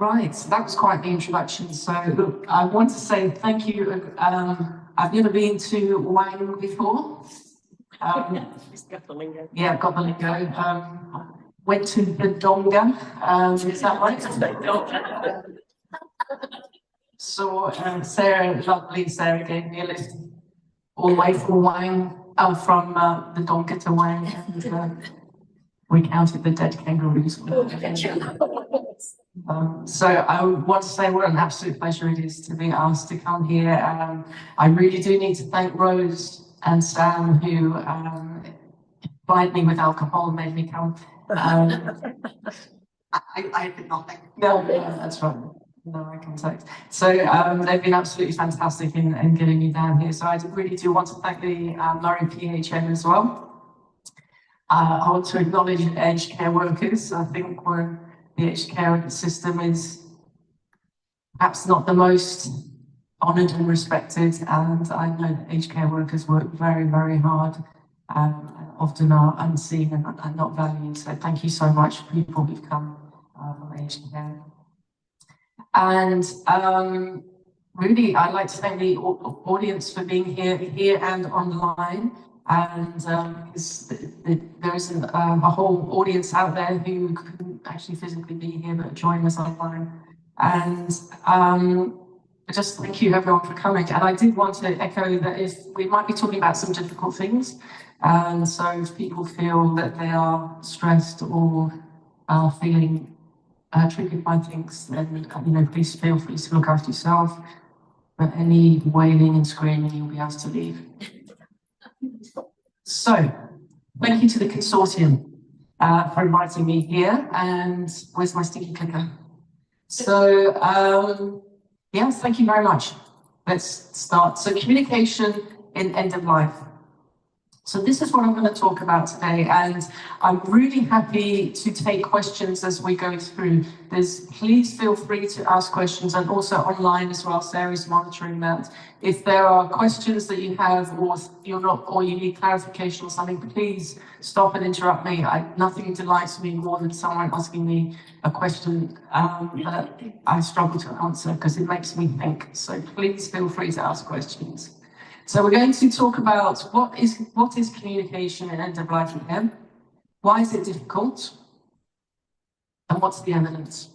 Right, so that was quite the introduction. So I want to say thank you. I've never been to Wang before. Got the lingo. Yeah, got the lingo. Went to the Donga. Is that right? So Sarah, lovely Sarah, gave me a lift all the way from Wang, from the Donga to Wang, and we counted the dead kangaroos. So I want to say what an absolute pleasure it is to be asked to come here. I really do need to thank Rose and Sam, who supplied me with alcohol and made me come. I did nothing. No, that's right. No eye contact. So they've been absolutely fantastic in getting me down here. So I really do want to thank the Murray PHN as well. I want to acknowledge aged care workers. I think the aged care system is perhaps not the most honoured and respected, and I know that aged care workers work very, very hard, often are unseen and not valued. So thank you so much for people who've come from aged care. And really, I'd like to thank the audience for being here and online. And there is a whole audience out there who couldn't actually physically be here but join us online. And just thank you everyone for coming. And I did want to echo that if we might be talking about some difficult things, and so if people feel that they are stressed or are feeling triggered by things, then please feel free to look after yourself. But any wailing and screaming, you'll be asked to leave. So, thank you to the Consortium for inviting me here, and where's my sticky clicker? So, yes, thank you very much. Let's start. So, communication in end of life. So this is what I'm going to talk about today, and I'm really happy to take questions as we go through. Please feel free to ask questions, and also online as well. Sarah's monitoring that. If there are questions that you have, or you need clarification or something, please stop and interrupt me. Nothing delights me more than someone asking me a question that I struggle to answer, because it makes me think. So please feel free to ask questions. So we're going to talk about what is communication in end-of-life care, why is it difficult, and what's the evidence.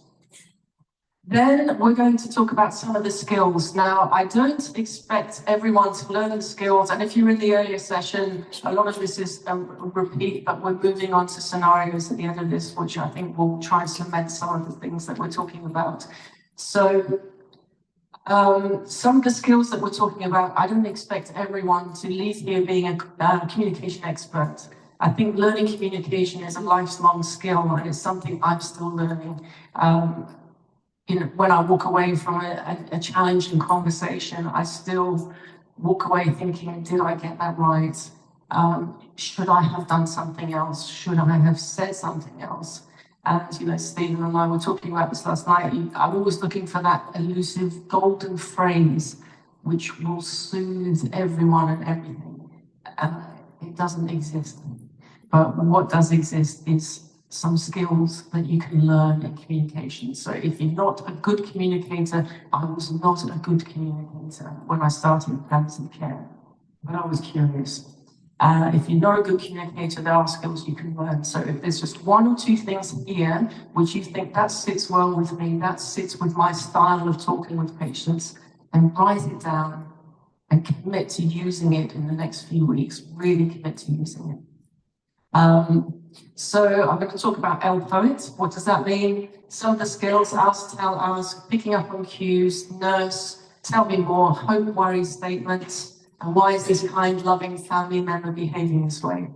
Then we're going to talk about some of the skills. Now, I don't expect everyone to learn the skills, and if you're in the earlier session, a lot of this is a repeat, but we're moving on to scenarios at the end of this, which I think will try and cement some of the things that we're talking about. So, some of the skills that we're talking about, I don't expect everyone to leave here being a communication expert. I think learning communication is a lifelong skill, and it's something I'm still learning. When I walk away from a challenging conversation, I still walk away thinking, did I get that right? Should I have done something else? Should I have said something else? And Stephen and I were talking about this last night. I'm always looking for that elusive golden phrase which will soothe everyone and everything. It doesn't exist. But what does exist is some skills that you can learn in communication. So if you're not a good communicator, I was not a good communicator when I started palliative care, but I was curious. If you're not a good communicator, there are skills you can learn. So if there's just one or two things here which you think that sits well with me, that sits with my style of talking with patients, then write it down and commit to using it in the next few weeks. Really commit to using it. So I'm going to talk about L-Poet. What does that mean? Some of the skills: ask, tell, ask, picking up on cues, nurse, tell me more, hope, worry statements. And why is this kind, loving family member behaving this way?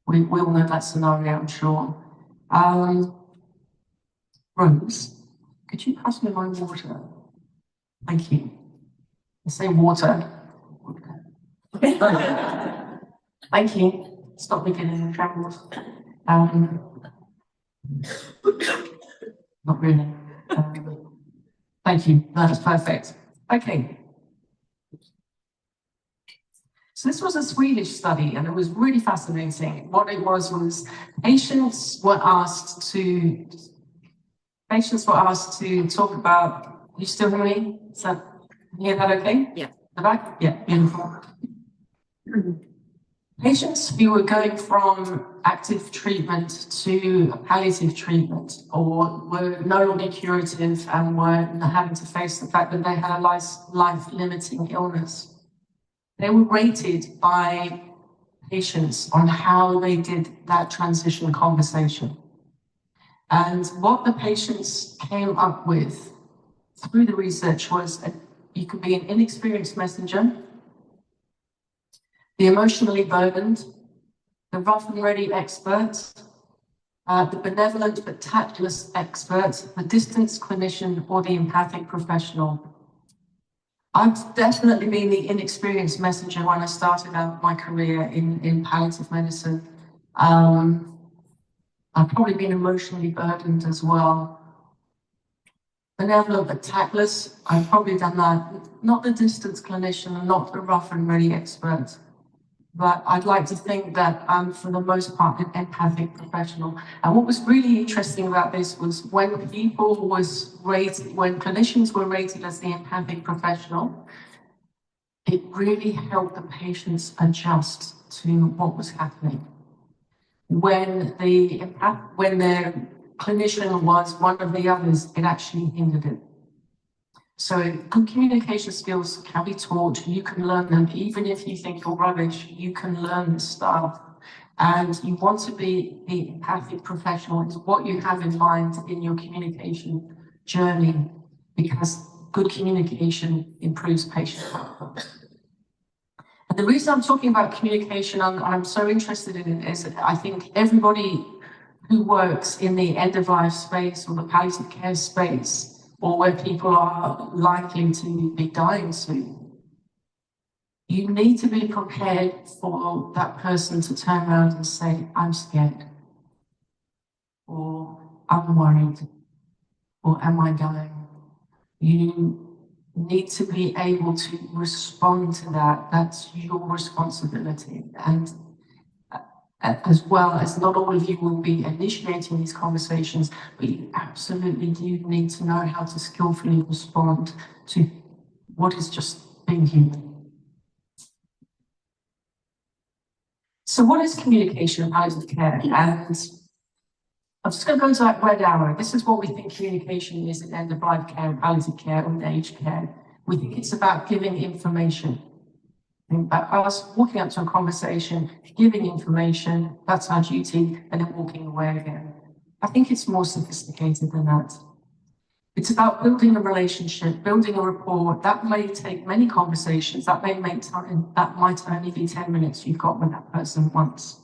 We all know that scenario, I'm sure. Rose, could you pass me my water? Thank you. I say water. Thank you. Stop me getting in trouble. Not really. Thank you. That's perfect. Okay. So this was a Swedish study, and it was really fascinating. What it was patients were asked to patients were asked to talk about, you still hear me? Is that, can you hear that okay? Yeah. The back? Yeah, beautiful. Patients who were going from active treatment to palliative treatment or were no longer curative and were having to face the fact that they had a life-limiting illness, they were rated by patients on how they did that transition conversation. And what the patients came up with through the research was you could be an inexperienced messenger, the emotionally burdened, the rough and ready expert, the benevolent but tactless expert, the distance clinician, or the empathic professional. I've definitely been the inexperienced messenger when I started out my career in palliative medicine. I've probably been emotionally burdened as well. Benevolent but tactless, I've probably done that. Not the distance clinician and not the rough and ready expert. But I'd like to think that I'm, for the most part, an empathic professional. And what was really interesting about this was when clinicians were rated as the empathic professional, it really helped the patients adjust to what was happening. When the clinician was one of the others, it actually hindered it. So good communication skills can be taught, you can learn them. Even if you think you're rubbish, you can learn this stuff. And you want to be the empathic professional is what you have in mind in your communication journey, because good communication improves patient outcomes. And the reason I'm talking about communication, and I'm so interested in it, is that I think everybody who works in the end-of-life space or the palliative care space, or where people are likely to be dying soon, you need to be prepared for that person to turn around and say, I'm scared, or I'm worried, or am I dying? You need to be able to respond to that. That's your responsibility. And as well as not all of you will be initiating these conversations, but you absolutely do need to know how to skillfully respond to what is just being human. So what is communication in palliative care? And I'm just going to go to that red arrow. This is what we think communication is in end-of-life care, palliative care, or aged care. We think it's about giving information. Us walking up to a conversation, giving information, that's our duty, and then walking away again. I think it's more sophisticated than that. It's about building a relationship, building a rapport. That may take many conversations, that might only be 10 minutes you've got with that person once.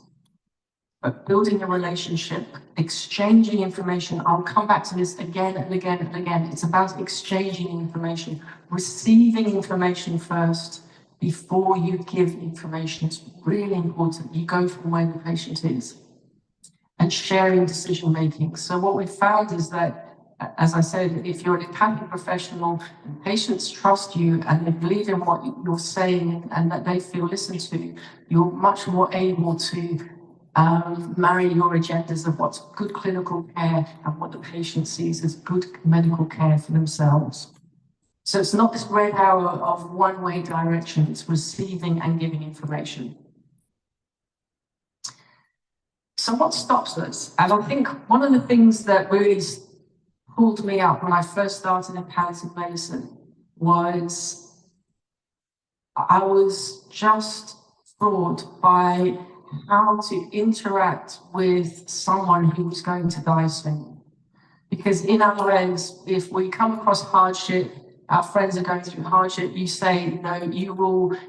But building a relationship, exchanging information, I'll come back to this again and again and again. It's about exchanging information, receiving information first, before you give information. It's really important. You go from where the patient is. And sharing decision making. So what we've found is that, as I said, if you're an empathic professional and patients trust you and they believe in what you're saying and that they feel listened to, you're much more able to marry your agendas of what's good clinical care and what the patient sees as good medical care for themselves. So it's not this red arrow of one-way direction, it's receiving and giving information. So what stops us? And I think one of the things that really pulled me up when I first started in palliative medicine was I was just floored by how to interact with someone who was going to die soon. Because in our lives, if we come across hardship, our friends are going through hardship, you say, you know,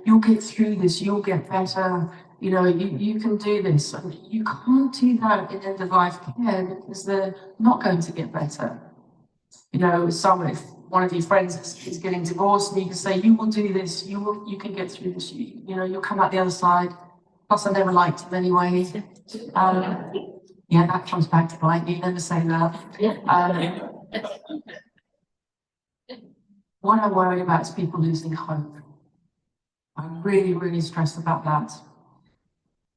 you'll get through this, you'll get better, you know, you can do this. And you can't do that in end-of-life care because they're not going to get better. You know, if one of your friends is getting divorced and you can say, you will do this, you can get through this, you know, you'll come out the other side. Plus, I never liked him anyway. Yeah, that comes back to bite you, never say that. What I worry about is people losing hope. I'm really, really stressed about that.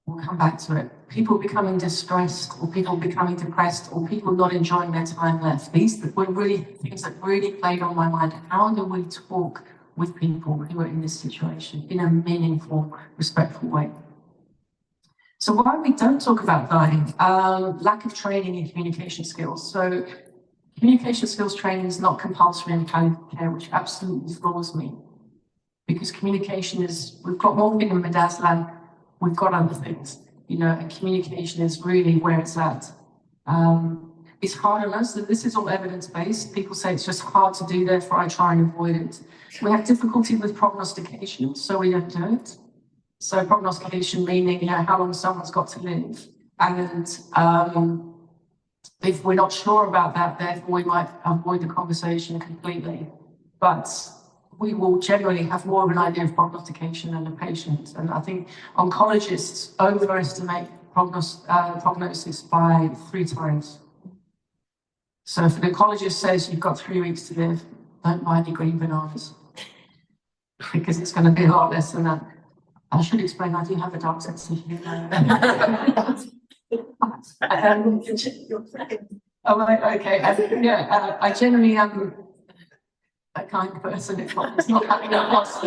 We'll come back to it. People becoming distressed, or people becoming depressed, or people not enjoying their time left. These were really things that really played on my mind. How do we talk with people who are in this situation in a meaningful, respectful way? So why we don't talk about dying? Lack of training in communication skills. So communication skills training is not compulsory in palliative care, which absolutely floors me. Because communication is, we've got one thing in Medaslan, we've got other things, you know, and communication is really where it's at. It's hard on us, this is all evidence-based. People say it's just hard to do, therefore I try and avoid it. We have difficulty with prognostication, so we don't do it. So prognostication meaning, you know, how long someone's got to live. And if we're not sure about that, therefore we might avoid the conversation completely. But we will generally have more of an idea of prognostication than the patient. And I think oncologists overestimate prognosis by 3 times. So if an oncologist says you've got 3 weeks to live, don't buy any green bananas, because it's going to be a lot less than that. I should explain, I do have a dark sense of humour. Oh, right, okay. Yeah, I generally am a kind person. It's not having a loss.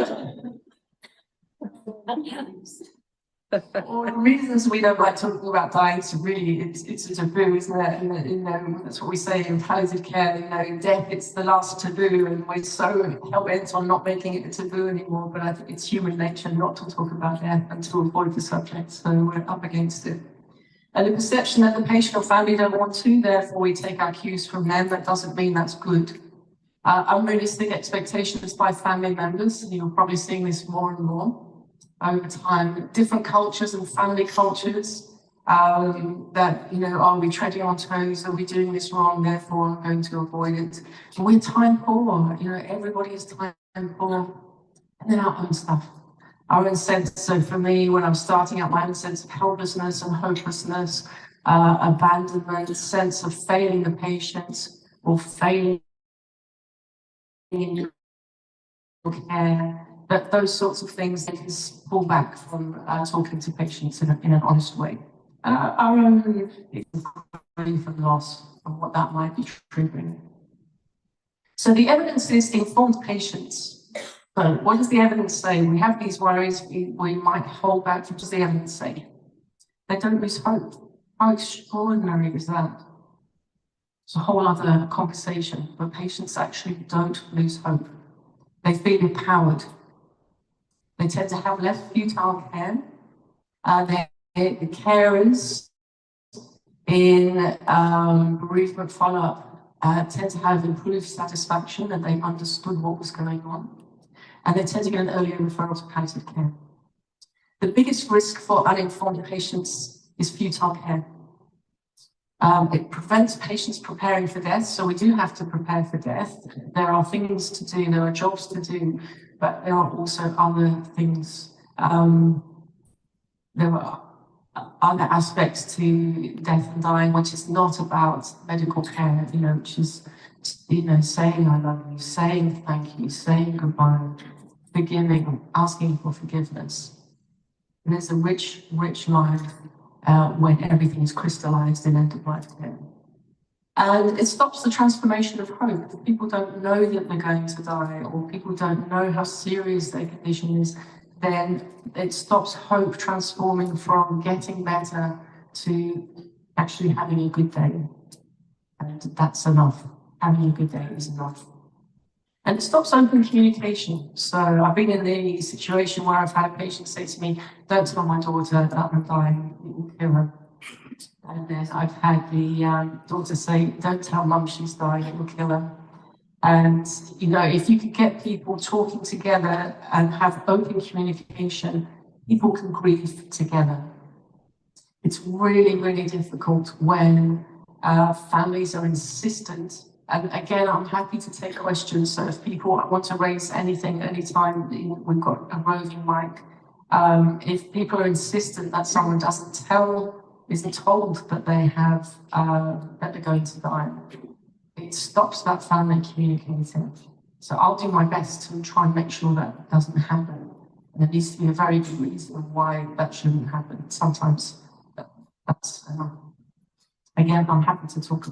Or the reasons we don't like talking about dying is really it's a taboo, isn't it? And you know, that's what we say in palliative care. You know, death, it's the last taboo, and we're so hell-bent on not making it a taboo anymore. But I think it's human nature not to talk about death and to avoid the subject. So we're up against it. And the perception that the patient or family don't want to, therefore we take our cues from them. That doesn't mean that's good. Unrealistic expectations by family members, and you're probably seeing this more and more over time. Different cultures and family cultures that, you know, are we treading on toes? Are we doing this wrong? Therefore, I'm going to avoid it. We're time poor, you know, everybody is time poor. And then our own stuff, our own sense. So for me, when I'm starting out, my own sense of helplessness and hopelessness, abandonment, sense of failing the patient or failing in your care, that those sorts of things, they can pull back from talking to patients in an honest way. Our own grief and loss and what that might be triggering. So the evidence is informed patients. So what does the evidence say? We have these worries, we might hold back. What does the evidence say? They don't lose hope. How extraordinary is that? It's a whole other conversation, but patients actually don't lose hope. They feel empowered. They tend to have less futile care. The carers in bereavement follow-up tend to have improved satisfaction, and they understood what was going on. And they tend to get an earlier referral to palliative care. The biggest risk for uninformed patients is futile care. It prevents patients preparing for death, so we do have to prepare for death. There are things to do, there are jobs to do, but there are also other things. There are other aspects to death and dying, which is not about medical care, you know, which is, you know, saying I love you, saying thank you, saying goodbye, forgiving, asking for forgiveness. And there's a rich, rich life when everything is crystallized in end-of-life care. And it stops the transformation of hope. If people don't know that they're going to die, or people don't know how serious their condition is, then it stops hope transforming from getting better to actually having a good day. And that's enough. Having a good day is enough. And it stops open communication. So I've been in the situation where I've had a patient say to me, don't tell my daughter that I'm dying, it will kill her. And then I've had the daughter say, don't tell mum she's dying, it will kill her. And, you know, if you could get people talking together and have open communication, people can grieve together. It's really, really difficult when families are insistent. And again, I'm happy to take questions. So if people want to raise anything, anytime, we've got a roving mic. If people are insistent that someone isn't told that they have, that they're going to die, it stops that family communicating. So I'll do my best to try and make sure that doesn't happen. There needs to be a very good reason why that shouldn't happen. Sometimes that's, again, I'm happy to talk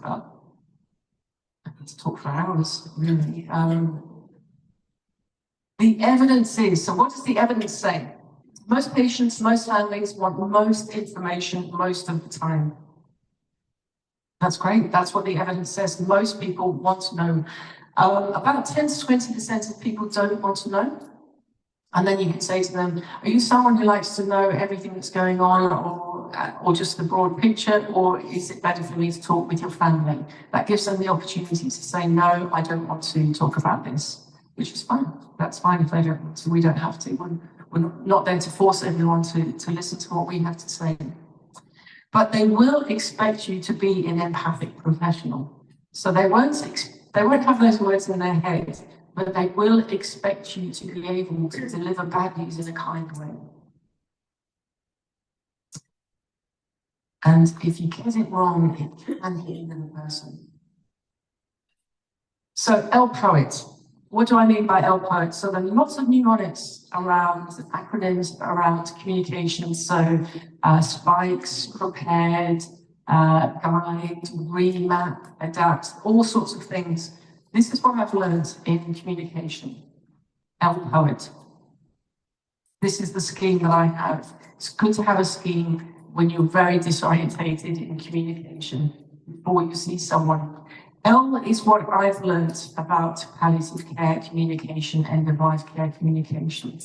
for hours, really. The evidence is, so what does the evidence say? Most patients, most families want most information most of the time. That's great. That's what the evidence says. Most people want to know. About 10 to 20% of people don't want to know. And then you can say to them, are you someone who likes to know everything that's going on, or just the broad picture, or is it better for me to talk with your family? That gives them the opportunity to say, no, I don't want to talk about this, which is fine. That's fine if they don't want to. We don't have to. We're not there to force everyone to listen to what we have to say. But they will expect you to be an empathic professional. So they won't have those words in their head, but they will expect you to be able to deliver bad news in a kind way. And if you get it wrong, it can hinder the person. So L-Poet. What do I mean by L-Poet? So there are lots of mnemonics around, acronyms around communication. So spikes, prepared, guide, remap, adapt, all sorts of things. This is what I've learned in communication. L-Poet. This is the scheme that I have. It's good to have a scheme when you're very disorientated in communication before you see someone. L is what I've learned about palliative care communication, end-of-life care communication.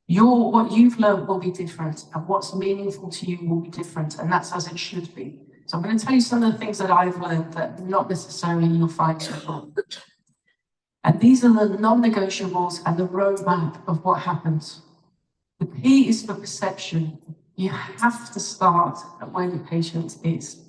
What you've learned will be different, and what's meaningful to you will be different, and that's as it should be. So I'm going to tell you some of the things that I've learned that not necessarily you'll find in the book. And these are the non-negotiables and the roadmap of what happens. The P is for perception. You have to start at where the patient is.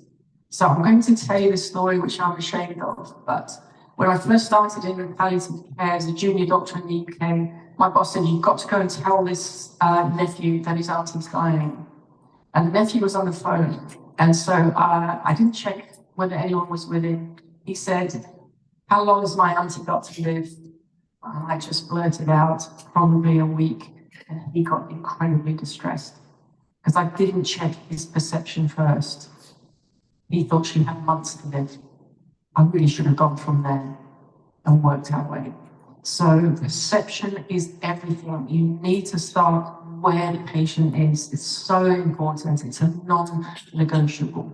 So I'm going to tell you this story, which I'm ashamed of, but when I first started in palliative care as a junior doctor in the UK, my boss said, you've got to go and tell this nephew that his auntie's dying. And the nephew was on the phone. And so I didn't check whether anyone was with him. He said, how long has my auntie got to live? And I just blurted out, probably a week. And he got incredibly distressed because I didn't check his perception first. He thought she had months to live. I really should have gone from there and worked our way. So perception is everything. You need to start where the patient is. It's so important. It's a non-negotiable.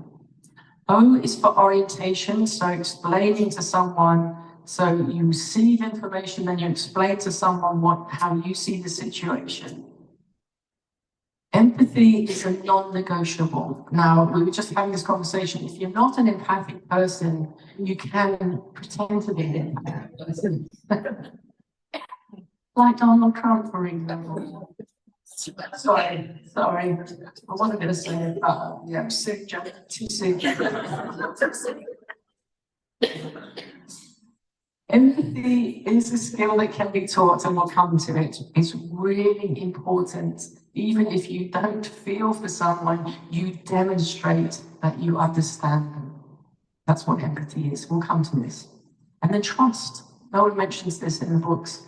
O is for orientation, so explaining to someone. So you receive information, then you explain to someone how you see the situation. Empathy is a non-negotiable. Now, we were just having this conversation. If you're not an empathic person, you can pretend to be an empathic person. Like Donald Trump, for example. Sorry. I wasn't going to say it, but yeah, too soon. Empathy is a skill that can be taught, and we'll come to it. It's really important. Even if you don't feel for someone, you demonstrate that you understand them. That's what empathy is. We'll come to this. And then trust. No one mentions this in the books.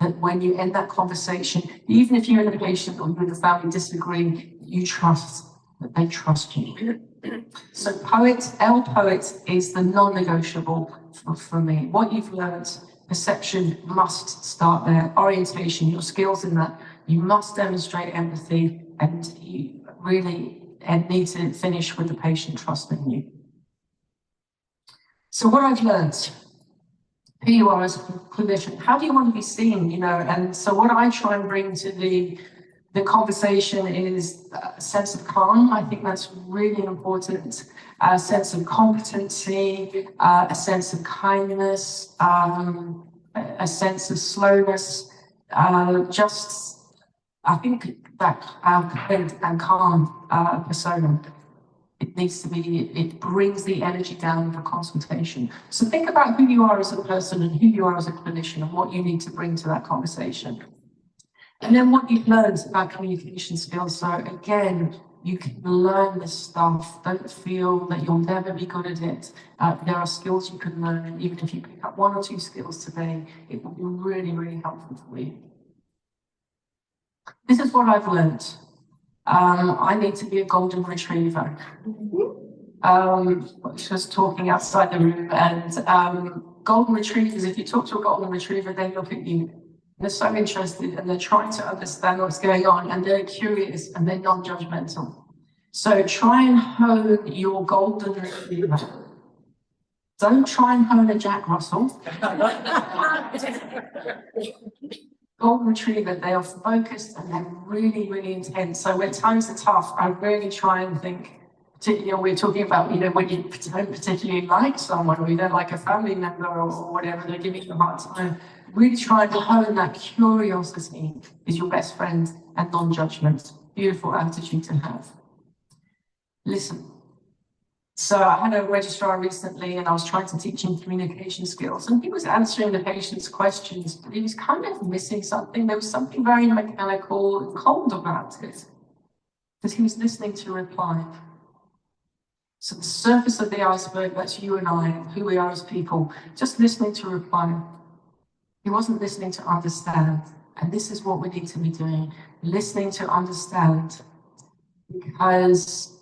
That when you end that conversation, even if you and the patient or you and the family disagree, you trust that they trust you. So L-Poet is the non-negotiable for me. What you've learned, perception must start there. Orientation, your skills in that. You must demonstrate empathy, and you really need to finish with the patient trusting you. So what I've learned, who you are as a clinician, how do you want to be seen, and so what I try and bring to the conversation is a sense of calm. I think that's really important. A sense of competency, a sense of kindness, a sense of slowness. I think that kind and calm persona, it brings the energy down for consultation. So think about who you are as a person and who you are as a clinician and what you need to bring to that conversation. And then what you've learned about communication skills. So again, you can learn this stuff. Don't feel that you'll never be good at it. There are skills you can learn, and even if you pick up 1 or 2 skills today, it will be really, really helpful for you. this is what I've learned. I need to be a golden retriever. Just talking outside the room, and golden retrievers, if you talk to a golden retriever, they look at you. They're so interested and they're trying to understand what's going on, and they're curious and they're non-judgmental. So try and hone your golden retriever. Don't try and hone a Jack Russell. Golden retriever, they are focused and they're really, really intense. So when times are tough, I really try and think, we're talking about, when you don't particularly like someone, or you don't like a family member or whatever, they're giving you a hard time. Really try to hone that curiosity is your best friend, and non-judgment. Beautiful attitude to have. Listen. So I had a registrar recently, and I was trying to teach him communication skills, and he was answering the patient's questions, but he was kind of missing something. There was something very mechanical and cold about it, because he was listening to reply. So the surface of the iceberg, that's you and I, who we are as people, just listening to reply. He wasn't listening to understand. And this is what we need to be doing, listening to understand, because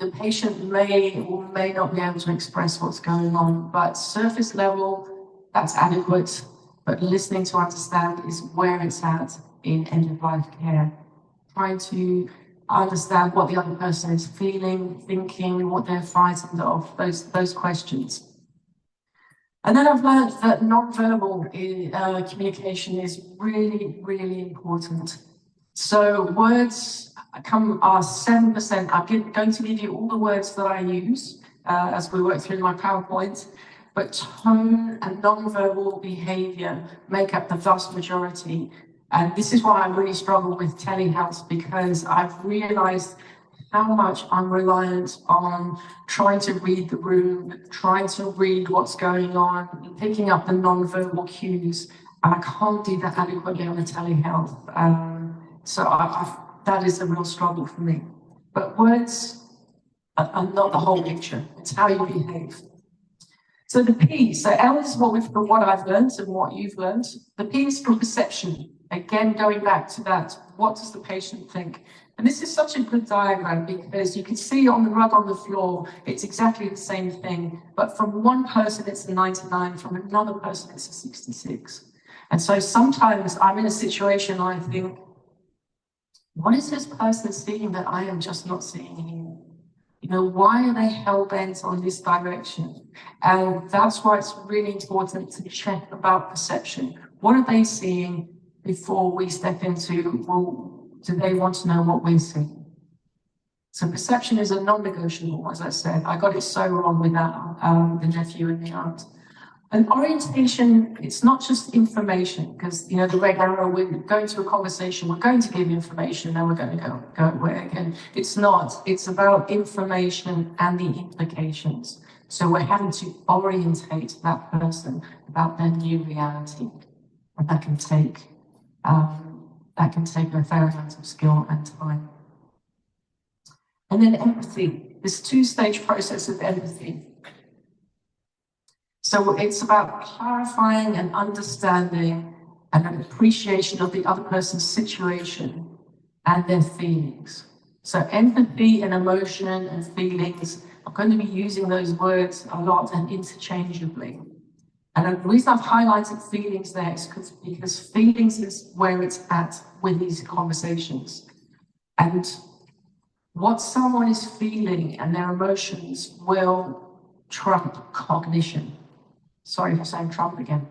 the patient may or may not be able to express what's going on, but surface level, that's adequate. But listening to understand is where it's at in end-of-life care. Trying to understand what the other person is feeling, thinking, what they're frightened of, those questions. And then I've learned that non-verbal communication is really, really important. So words are 7%. I'm going to give you all the words that I use as we work through my PowerPoint, but tone and non-verbal behavior make up the vast majority. And this is why I really struggle with telehealth, because I've realized how much I'm reliant on trying to read the room, trying to read what's going on, picking up the non-verbal cues, and I can't do that adequately on a telehealth. So that is a real struggle for me. But words are not the whole picture. It's how you behave. So the P, so L is what I've learned and what you've learned. The P is for perception. Again, going back to that, what does the patient think? And this is such a good diagram, because you can see on the rug on the floor, it's exactly the same thing. But from one person, it's a 99. From another person, it's a 66. And so sometimes I'm in a situation I think, what is this person seeing that I am just not seeing here? Why are they hell-bent on this direction? And that's why it's really important to check about perception. What are they seeing before we step into, well, do they want to know what we're seeing? So perception is a non-negotiable, as I said. I got it so wrong with that, the nephew and the aunt. And orientation, it's not just information, because, the red arrow, we're going to a conversation, we're going to give information, then we're going to go away again. It's not. It's about information and the implications. So we're having to orientate that person about their new reality. And that can take a fair amount of skill and time. And then empathy, this two-stage process of empathy. So it's about clarifying and understanding and an appreciation of the other person's situation and their feelings. So empathy and emotion and feelings, I'm going to be using those words a lot and interchangeably. And the reason I've highlighted feelings there is because feelings is where it's at with these conversations. And what someone is feeling and their emotions will trump cognition. Sorry for saying Trump again.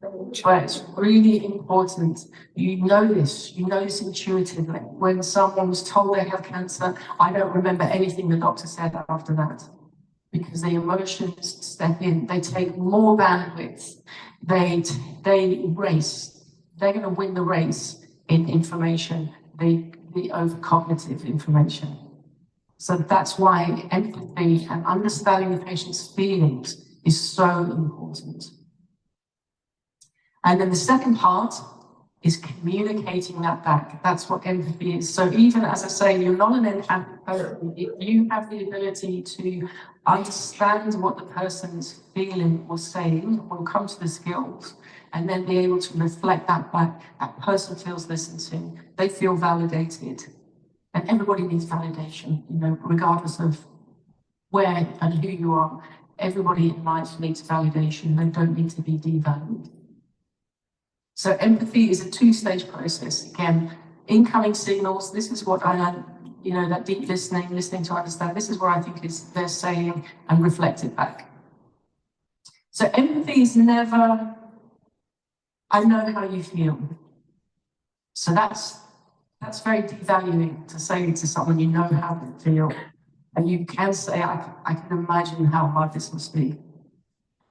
But it's really important. You know this intuitively. When someone was told they have cancer, I don't remember anything the doctor said after that. Because the emotions step in, they take more bandwidth, they race. They're going to win the race in information, the overcognitive information. So that's why empathy and understanding the patient's feelings is so important. And then the second part is communicating that back. That's what empathy is. So even, as I say, you're not an empathic person. If you have the ability to understand what the person's feeling or saying, we'll come to the skills, and then be able to reflect that back. That person feels listened to. They feel validated. And everybody needs validation, you know, regardless of where and who you are. Everybody in life needs validation. They don't need to be devalued. So empathy is a two-stage process. Again, incoming signals, this is what I, you know, that deep listening to understand, this is what I think is they're saying, and reflect it back. So empathy is never, I know how you feel. So that's very devaluing to say to someone, you know how they feel. And you can say, I can imagine how hard this must be.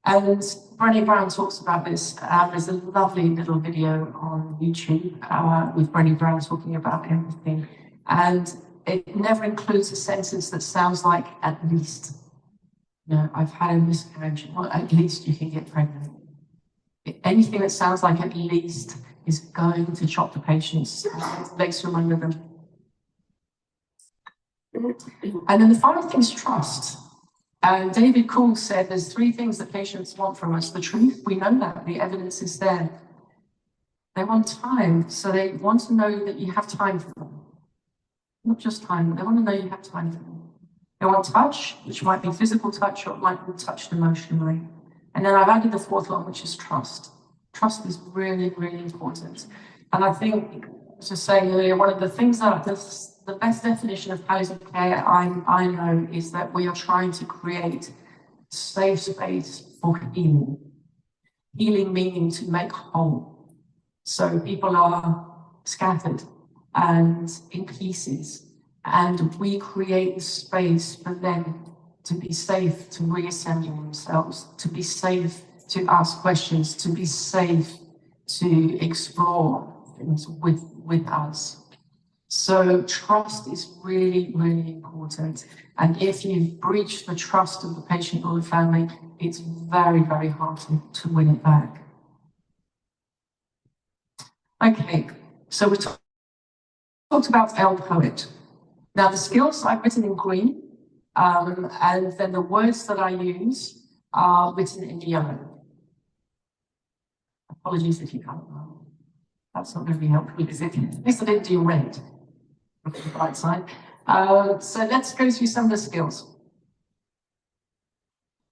And Brené Brown talks about this. There's a lovely little video on YouTube with Brené Brown talking about empathy. And it never includes a sentence that sounds like, at least. You know, I've had a miscarriage. Well, at least you can get pregnant. Anything that sounds like at least is going to chop the patient's legs from under them. And then the final thing is trust. And David Kuhl said there's three things that patients want from us. The truth, we know that, the evidence is there. They want time, so they want to know that you have time for them. Not just time, they want to know you have time for them. They want touch, which might be physical touch or it might be touched emotionally. And then I've added the fourth one, which is trust. Trust is really, really important. And I think, to say earlier, one of the things that the best definition of palliative care I know is that we are trying to create safe space for healing. Healing meaning to make whole. So people are scattered and in pieces, and we create the space for them to be safe, to reassemble themselves, to be safe to ask questions, to be safe to explore things with us. So trust is really, really important. And if you've breached the trust of the patient or the family, it's very, very hard to win it back. Okay, so we talked about Poet. Now the skills I've written in green, and then the words that I use are written in yellow. Apologies if you can't. That's not going to be helpful, is it? At least I didn't do red. On the bright side. So let's go through some of the skills.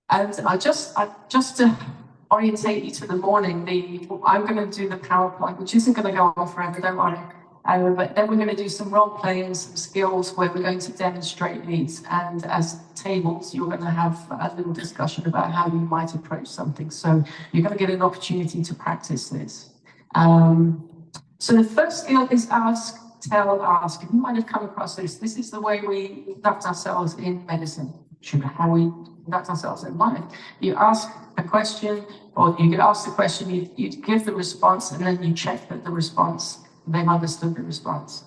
And just to orientate you to the morning, I'm going to do the PowerPoint, which isn't going to go on forever, don't worry. But then we're going to do some role play and some skills where we're going to demonstrate these. And as tables, you're going to have a little discussion about how you might approach something. So you're going to get an opportunity to practice this. So the first skill is ask, tell, ask. You might have come across this. This is the way we conduct ourselves in medicine, how we conduct ourselves in life. You ask a question, or you get asked a question, you give the response, and then you check that the response, they've understood the response.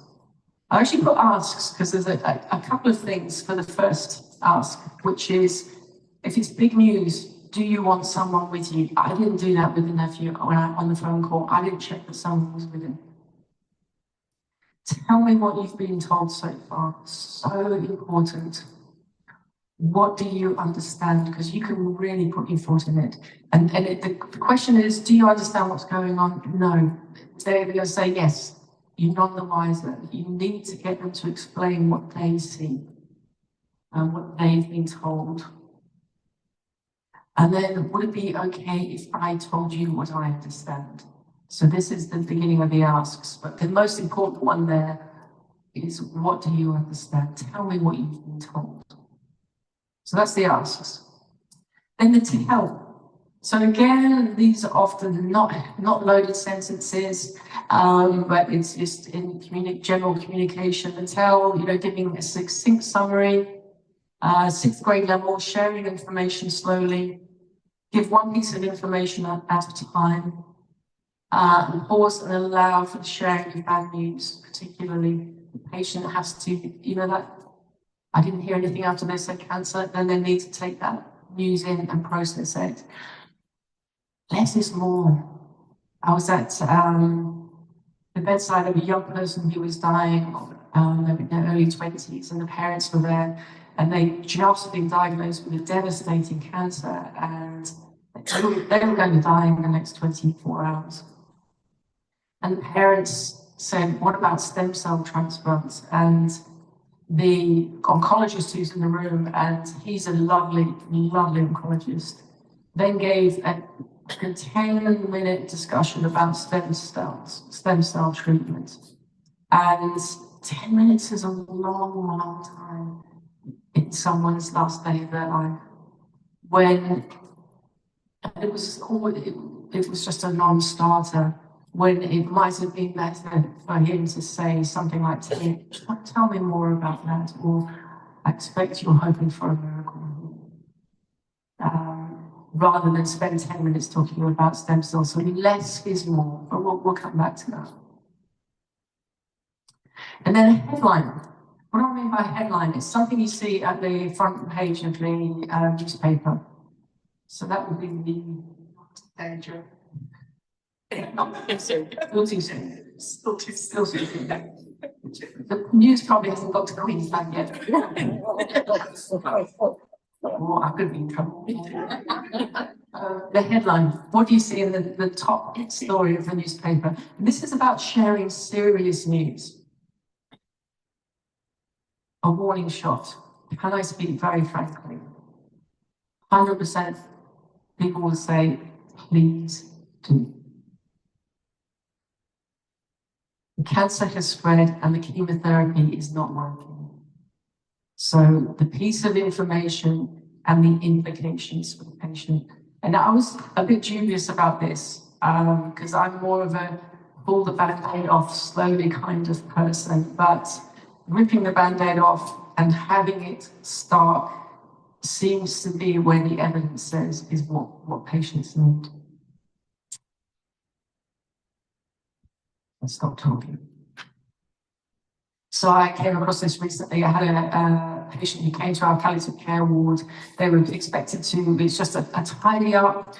I actually put asks because there's a couple of things for the first ask, which is, if it's big news, do you want someone with you? I didn't do that with the nephew when on the phone call. I didn't check that someone was with him. Tell me what you've been told so far. So important. What do you understand? Because you can really put your foot in it. And the question is, do you understand what's going on? No. They're going to say yes. You're none the wiser. You need to get them to explain what they see and what they've been told. And then, would it be okay if I told you what I understand? So this is the beginning of the asks, but the most important one there is, what do you understand? Tell me what you've been told. So that's the asks. Then the tell. So again, these are often not loaded sentences, but it's just in general communication. The tell, giving a succinct summary, 6th grade level, sharing information slowly, give one piece of information at a time, and pause and allow for the sharing of bad news, particularly the patient has to, that I didn't hear anything after they said cancer, then they need to take that news in and process it. Less is more. I was at the bedside of a young person who was dying, in their early 20s, and the parents were there, and they just been diagnosed with a devastating cancer, and they were going to die in the next 24 hours. And the parents said, what about stem cell transplants? And the oncologist who's in the room, and he's a lovely, lovely oncologist, then gave a 10-minute discussion about stem cell treatment. And 10 minutes is a long, long time in someone's last day of their life. When it was just a non-starter, when it might have been better for him to say something like, tell me more about that, or I expect you're hoping for a miracle. Rather than spend 10 minutes talking about stem cells. So less is more, but we'll come back to that. And then a headline. What do I mean by headline? It's something you see at the front page of the newspaper. So that would be the danger. Still too soon. Still too soon. The news probably hasn't got to Queensland yet. Oh, I could be in trouble. The headline, what do you see in the top story of the newspaper? This is about sharing serious news. A warning shot. Can I speak very frankly? 100% people will say, please do. The cancer has spread and the chemotherapy is not working. So the piece of information and the implications for the patient. And I was a bit dubious about this because I'm more of a pull the band-aid off slowly kind of person, but ripping the band-aid off and having it start seems to be where the evidence says is what patients need. Let's stop talking. So I came across this recently. I had a patient who came to our palliative care ward. They were expected to, it's just a tidy up,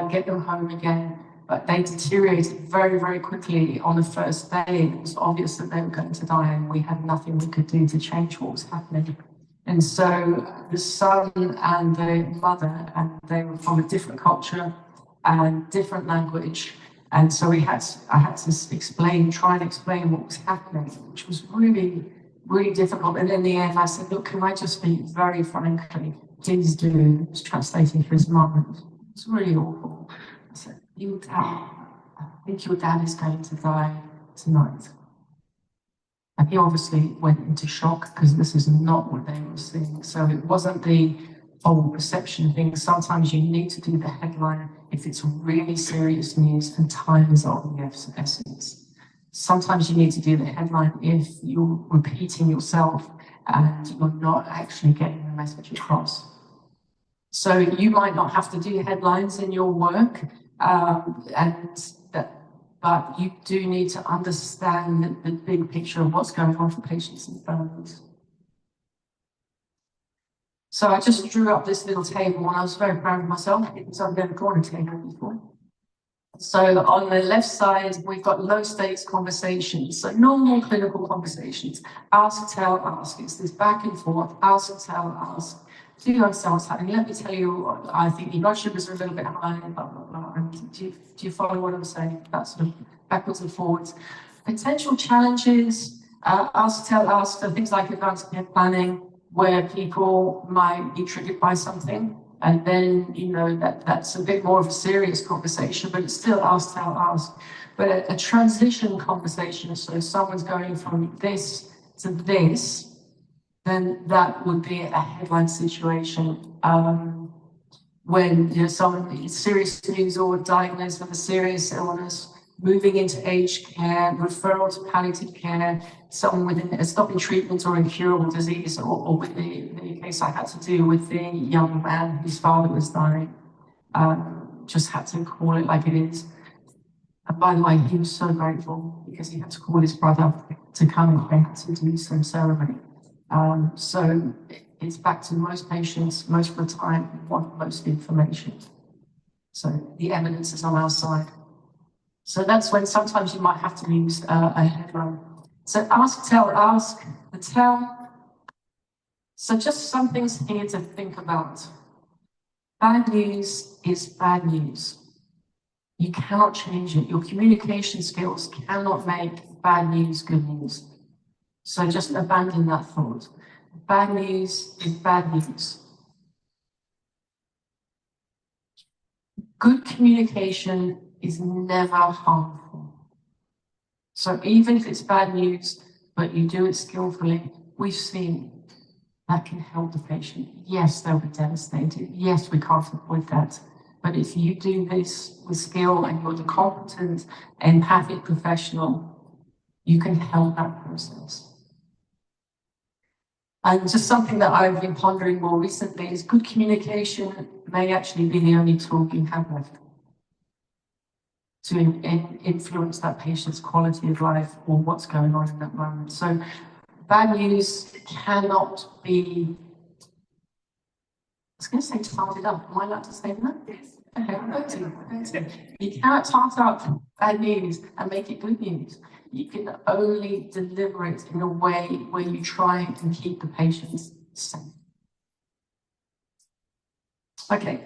get them home again, but they deteriorated very, very quickly on the first day. It was obvious that they were going to die and we had nothing we could do to change what was happening. And so the son and the mother, and they were from a different culture and different language. And so I had to try and explain what was happening, which was really, really difficult. And in the end, I said, look, can I just speak very frankly? Please do. It was translating for his mum. It was really awful. I said, I think your dad is going to die tonight. And he obviously went into shock because this is not what they were seeing. So it wasn't the whole perception thing. Sometimes you need to do the headline if it's really serious news and time is of the essence. Sometimes you need to do the headline if you're repeating yourself and you're not actually getting the message across. So you might not have to do headlines in your work, but you do need to understand the big picture of what's going on for patients and families. So I just drew up this little table and I was very proud of myself because I've never drawn a table before. So on the left side, we've got low stakes conversations, so normal clinical conversations. Ask, tell, ask. It's this back and forth, ask, tell, ask. Do you understand what's happening? Let me tell you, I think your blood sugars are a little bit high, blah, blah, blah. And do you follow what I'm saying? That's sort of backwards and forwards. Potential challenges, ask, tell, ask, so things like advanced care planning, where people might be triggered by something. And then, that's a bit more of a serious conversation, but it's still ask, tell, ask. But a transition conversation, so someone's going from this to this, then that would be a headline situation. When someone is serious news or diagnosed with a serious illness, moving into aged care, referral to palliative care, someone with a stopping treatment or incurable disease, or with the case I had to do with the young man whose father was dying, just had to call it like it is. And by the way, he was so grateful because he had to call his brother to come and to do some ceremony. So it's back to most patients, most of the time, want most information. So the evidence is on our side. So that's when sometimes you might have to use a headline. So ask, tell, ask, the tell. So just some things here to think about. Bad news is bad news. You cannot change it. Your communication skills cannot make bad news good news. So just abandon that thought. Bad news is bad news. Good communication is never harmful. So even if it's bad news, but you do it skillfully, we've seen that can help the patient. Yes, they'll be devastated. Yes, we can't avoid that. But if you do this with skill and you're the competent, empathic professional, you can help that process. And just something that I've been pondering more recently is good communication may actually be the only tool you have left to influence that patient's quality of life or what's going on in that moment. So bad news cannot be, I was going to say tarted up. Am I allowed to say that? Yes. Okay, you cannot tart up bad news and make it good news. You can only deliver it in a way where you try and keep the patients safe. Okay.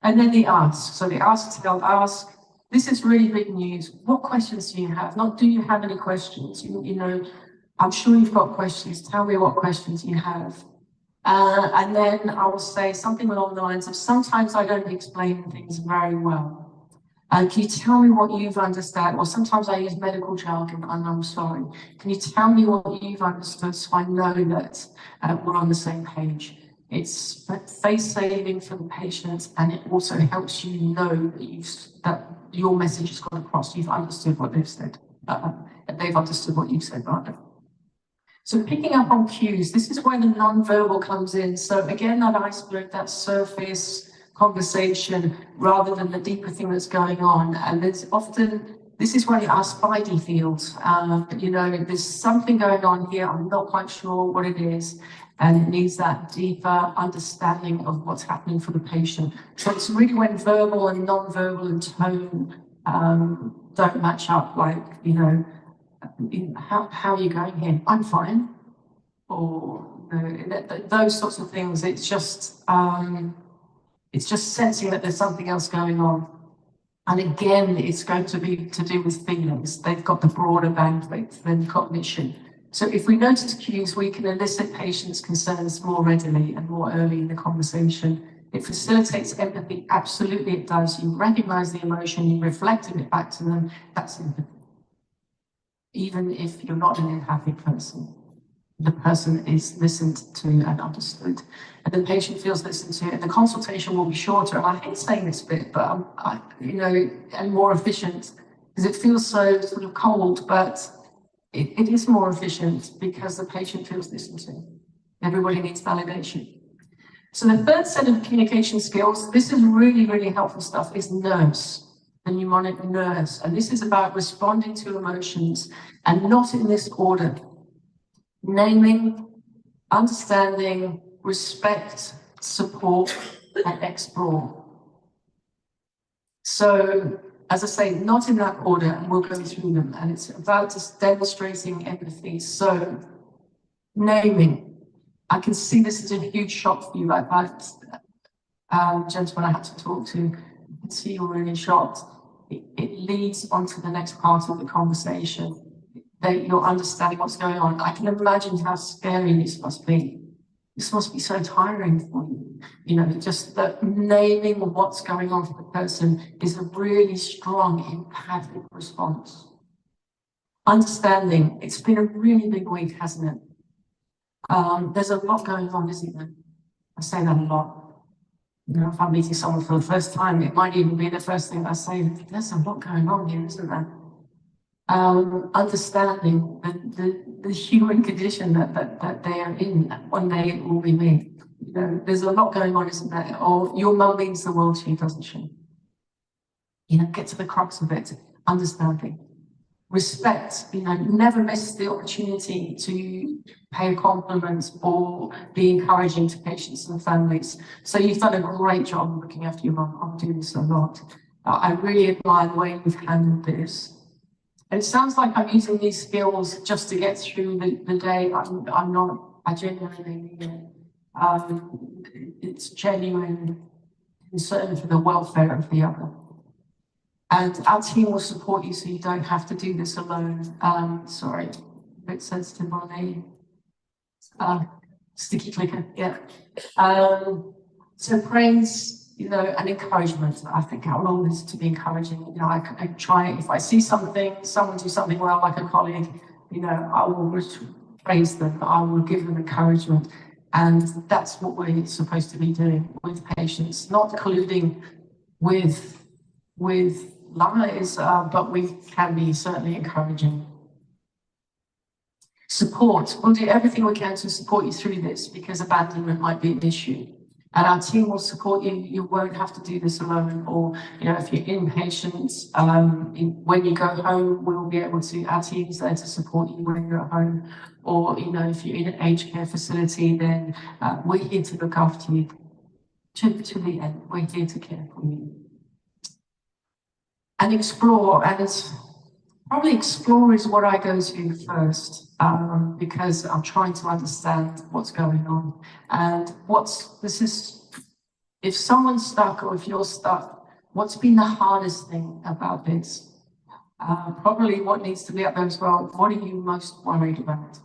And then the ask. So the ask, tell, ask. This is really big news. What questions do you have? Not do you have any questions? You know, I'm sure you've got questions. Tell me what questions you have. And then I will say something along the lines of, sometimes I don't explain things very well. Can you tell me what you've understood? Or sometimes I use medical jargon and I'm sorry. Can you tell me what you've understood so I know that we're on the same page? It's face saving for the patient, and it also helps you know that your message has gone across. You've understood what they've said, and they've understood what you've said, rather. So picking up on cues, this is where the non-verbal comes in. So again, that iceberg, that surface conversation, rather than the deeper thing that's going on. And there's often, this is where our spidey feels. You know, there's something going on here. I'm not quite sure what it is. And it needs that deeper understanding of what's happening for the patient. So it's really when verbal and non-verbal and tone don't match up, like, you know, how are you going here? I'm fine. Or, you know, those sorts of things. It's just sensing that there's something else going on. And again, it's going to be to do with feelings. They've got the broader bandwidth than cognition. So if we notice cues, we can elicit patients' concerns more readily and more early in the conversation. It facilitates empathy. Absolutely it does. You recognize the emotion, you reflecting it back to them. That's empathy. Even if you're not an empathic person, the person is listened to and understood. And the patient feels listened to, and the consultation will be shorter. And I hate saying this bit, but you know, and more efficient, because it feels so sort of cold, but it is more efficient because the patient feels listened to. Everybody needs validation. So the third set of communication skills, this is really, really helpful stuff, is nurse, the mnemonic nurse. And this is about responding to emotions, and not in this order. Naming, understanding, respect, support, and explore. So, as I say, not in that order, and we'll go through them. And it's about just demonstrating empathy. So, naming. I can see this is a huge shock for you. Like that gentleman I had to talk to, I can see you're really shocked. It leads on to the next part of the conversation. That you're understanding what's going on. I can imagine how scary this must be. This must be so tiring for you. You know, just that naming what's going on for the person is a really strong empathic response. Understanding, it's been a really big week, hasn't it? There's a lot going on, isn't there? I say that a lot. You know, if I'm meeting someone for the first time, it might even be the first thing I say. There's a lot going on here, isn't there? Understanding the human condition that they are in. One day it will be me. You know, there's a lot going on, isn't there? Or your mum means the world to you, doesn't she? You know, get to the crux of it. Understanding. Respect, you know, never miss the opportunity to pay a compliment or be encouraging to patients and families. So you've done a great job looking after your mum. I'm doing this a lot. I really admire the way you've handled this. And it sounds like I'm using these skills just to get through the day. I'm not, I genuinely mean it. It's genuine concern for the welfare of the other. And our team will support you so you don't have to do this alone. Sorry, a bit sensitive on the sticky clicker, yeah. So praise, you know, and encouragement. I think our role is to be encouraging. You know, I try, if I see something, someone do something well, like a colleague, you know, I will praise them, I will give them encouragement. And that's what we're supposed to be doing with patients, not colluding with lies, but we can be certainly encouraging. Support. We'll do everything we can to support you through this because abandonment might be an issue. And our team will support you. You won't have to do this alone. Or, you know, if you're inpatient, when you go home, we'll be able to, our team's there to support you when you're at home. Or, you know, if you're in an aged care facility, then we're here to look after you to the end. We're here to care for you. And explore, and it's probably explore is what I go to first, because I'm trying to understand what's going on. And if someone's stuck or if you're stuck, what's been the hardest thing about this? Probably what needs to be up there as well, what are you most worried about?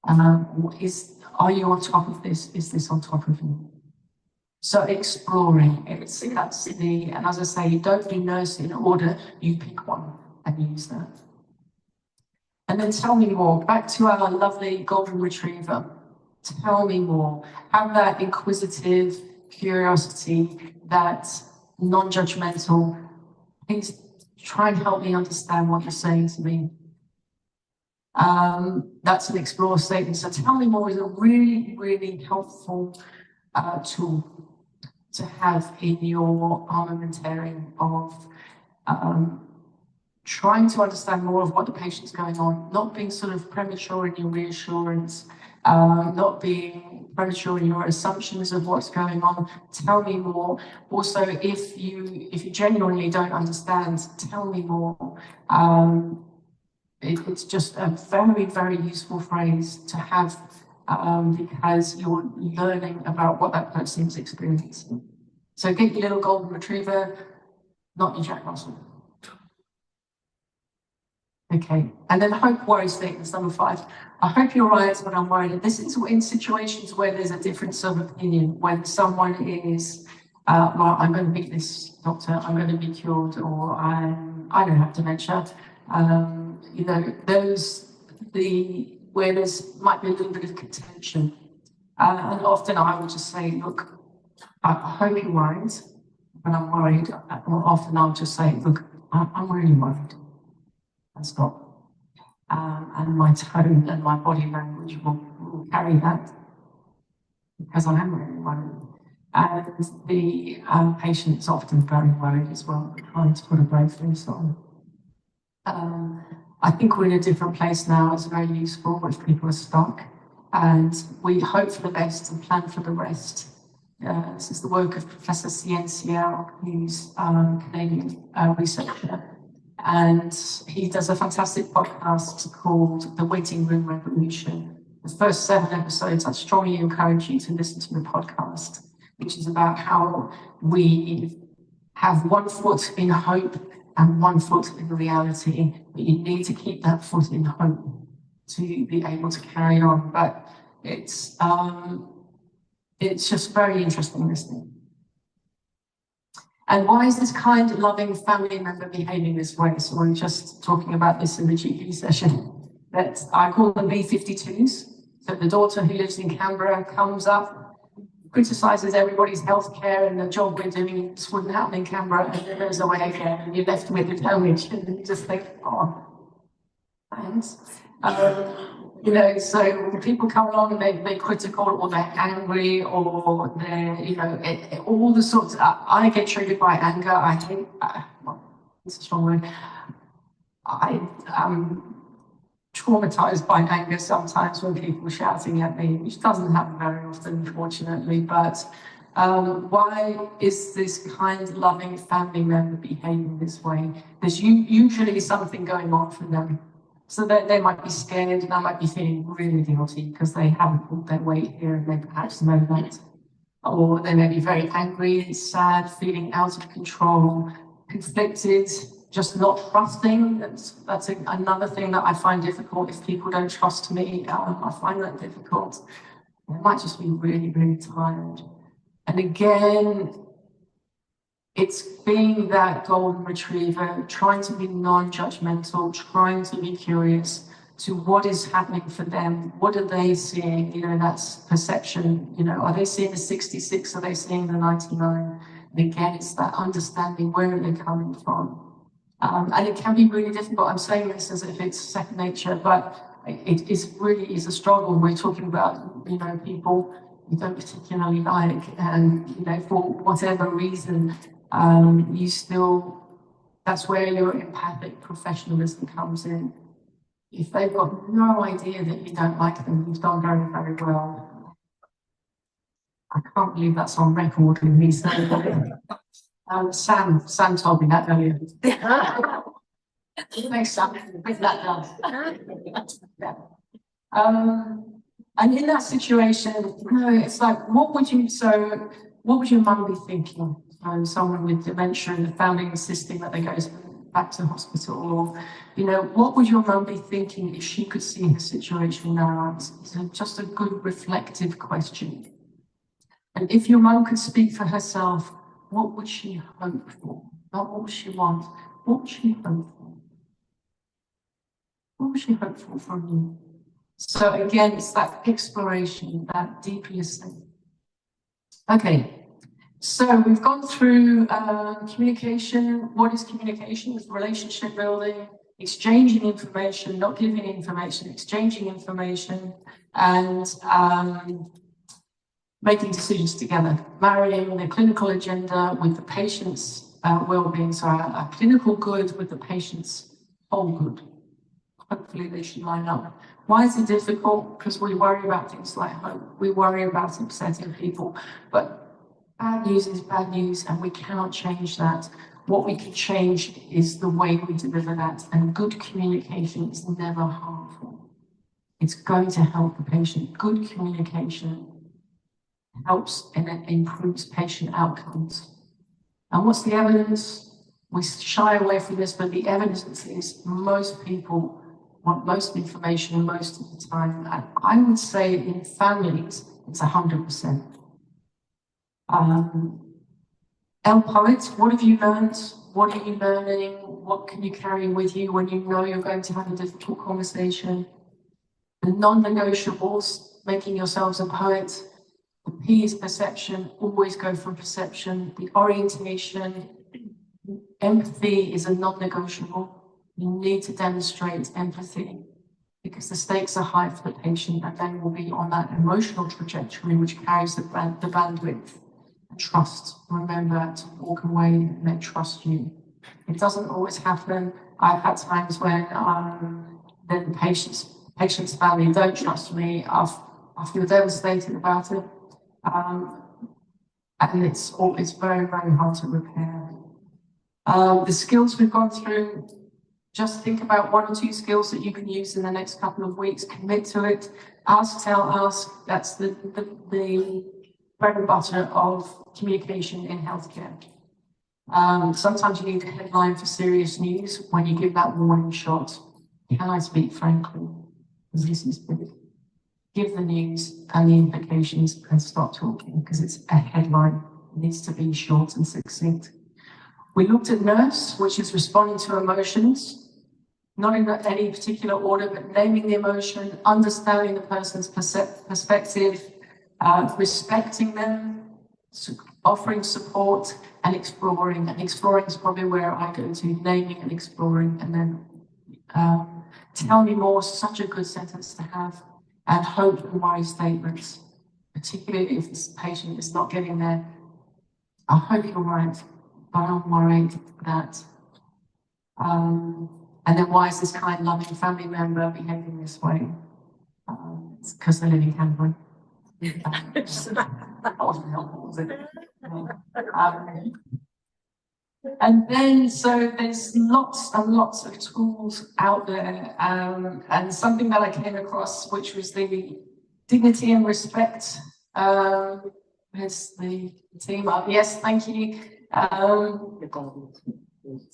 Are you on top of this? Is this on top of you? So exploring, and as I say, you don't do nurse in order, you pick one and use that. And then tell me more, back to our lovely golden retriever. Tell me more, have that inquisitive curiosity, that non-judgmental, please try and help me understand what you're saying to me. That's an explore statement. So tell me more is a really, really helpful tool to have in your armamentarium of trying to understand more of what the patient's going on, not being sort of premature in your reassurance, not being premature in your assumptions of what's going on. Tell me more. Also, if you genuinely don't understand, tell me more. It's just a very, very useful phrase to have because you're learning about what that person's experiencing. So get your little golden retriever, not your Jack Russell. Okay, and then hope worry statements, number 5. I hope you're right when I'm worried. This is in situations where there's a difference of opinion, when someone is, well, I'm going to beat this doctor, I'm going to be cured, or I don't have dementia. You know, where there's might be a little bit of contention. And often I will just say, look, I hope you're right. When I'm worried, often I'll just say, look, I'm really worried. And stop. And my tone and my body language will carry that because I am really worried. And the patient is often very worried as well, trying to put a brave face on. I think we're in a different place now. It's very useful if people are stuck. And we hope for the best and plan for the rest. This is the work of Professor Ciencial, who's a Canadian researcher. And he does a fantastic podcast called The Waiting Room Revolution. The first 7 episodes, I strongly encourage you to listen to the podcast, which is about how we have one foot in hope and one foot in reality, but you need to keep that foot in hope to be able to carry on. But it's just very interesting listening. And why is this kind, loving family member behaving this way? So we're just talking about this in the GP session. That I call them B52s. So the daughter who lives in Canberra comes up, criticises everybody's healthcare and the job we're doing. This wouldn't happen in Canberra, and then goes away again, and you're left with the damage, and you just think, oh, thanks. You know, so when people come along and they're critical, or they're angry, or they're, you know, all the sorts. I get triggered by anger. I hate. Well, it's a strong word. I am traumatized by anger sometimes when people are shouting at me, which doesn't happen very often, unfortunately. But Why is this kind, loving family member behaving this way? There's usually something going on for them. So they might be scared, they might be feeling really guilty because they haven't pulled their weight here and they perhaps know that. Or they may be very angry, sad, feeling out of control, conflicted, just not trusting. That's another thing that I find difficult. If people don't trust me, I find that difficult. They might just be really, really tired. And again, it's being that golden retriever, trying to be non-judgmental, trying to be curious to what is happening for them. What are they seeing? You know, that's perception. You know, are they seeing the 66? Are they seeing the 99? And again, it's that understanding where they're coming from. And it can be really difficult. I'm saying this as if it's second nature, but it really is a struggle. We're talking about, you know, people you don't particularly like, and, you know, for whatever reason, you still, that's where your empathic professionalism comes in. If they've got no idea that you don't like them, you've done very, very well. I can't believe that's on record with me saying that. Sam told me that earlier. Thanks, Sam. Bring that down. And in that situation, you know, it's like, what would your mum be thinking? Someone with dementia and the family insisting that they go back to hospital, or, you know, what would your mum be thinking if she could see her situation now? It's just a good reflective question. And if your mum could speak for herself, what would she hope for? Not what would she want? What would she hope for? What would she hope for from you? So again, it's that exploration, that deep listening. Okay, so we've gone through communication. What is communication? It's relationship building, exchanging information, not giving information, exchanging information, and making decisions together, marrying the clinical agenda with the patient's well-being, so a clinical good with the patient's whole good. Hopefully they should line up. Why is it difficult? Because we worry about things like hope. We worry about upsetting people, but bad news is bad news, and we cannot change that. What we can change is the way we deliver that, and good communication is never harmful. It's going to help the patient. Good communication helps and it improves patient outcomes. And what's the evidence? We shy away from this, but the evidence is most people want most information most of the time. And I would say in families, it's 100%. Poet, what have you learned? What are you learning? What can you carry with you when you know you're going to have a difficult conversation? The non-negotiables, making yourselves a poet. The P is perception, always go for perception. The orientation, empathy is a non-negotiable. You need to demonstrate empathy because the stakes are high for the patient, and they will be on that emotional trajectory which carries the bandwidth. And trust, remember to walk away and they trust you. It doesn't always happen. I've had times when then the patient's family don't trust me. I feel devastated about it. And it's very, very hard to repair. The skills we've gone through, just think about 1 or 2 skills that you can use in the next couple of weeks. Commit to it. Ask, tell, ask. That's the bread and butter of communication in healthcare. Sometimes you need a headline for serious news when you give that warning shot. Can I speak frankly? Because this is big. Give the news and the implications and stop talking, because it's a headline. It needs to be short and succinct. We looked at nurse, which is responding to emotions, not in any particular order, but naming the emotion, understanding the person's perspective, respecting them, offering support, and exploring. And exploring is probably where I go to, naming and exploring, and then tell me more, such a good sentence to have. And hope and worry statements, particularly if this patient is not getting there. I hope you're right, but I'm worried that. And then why is this kind, loving family member behaving this way? It's because they're living happily. That wasn't helpful, was it? And then, so there's lots and lots of tools out there, and something that I came across, which was the dignity and respect. There's the team up. Yes, thank you.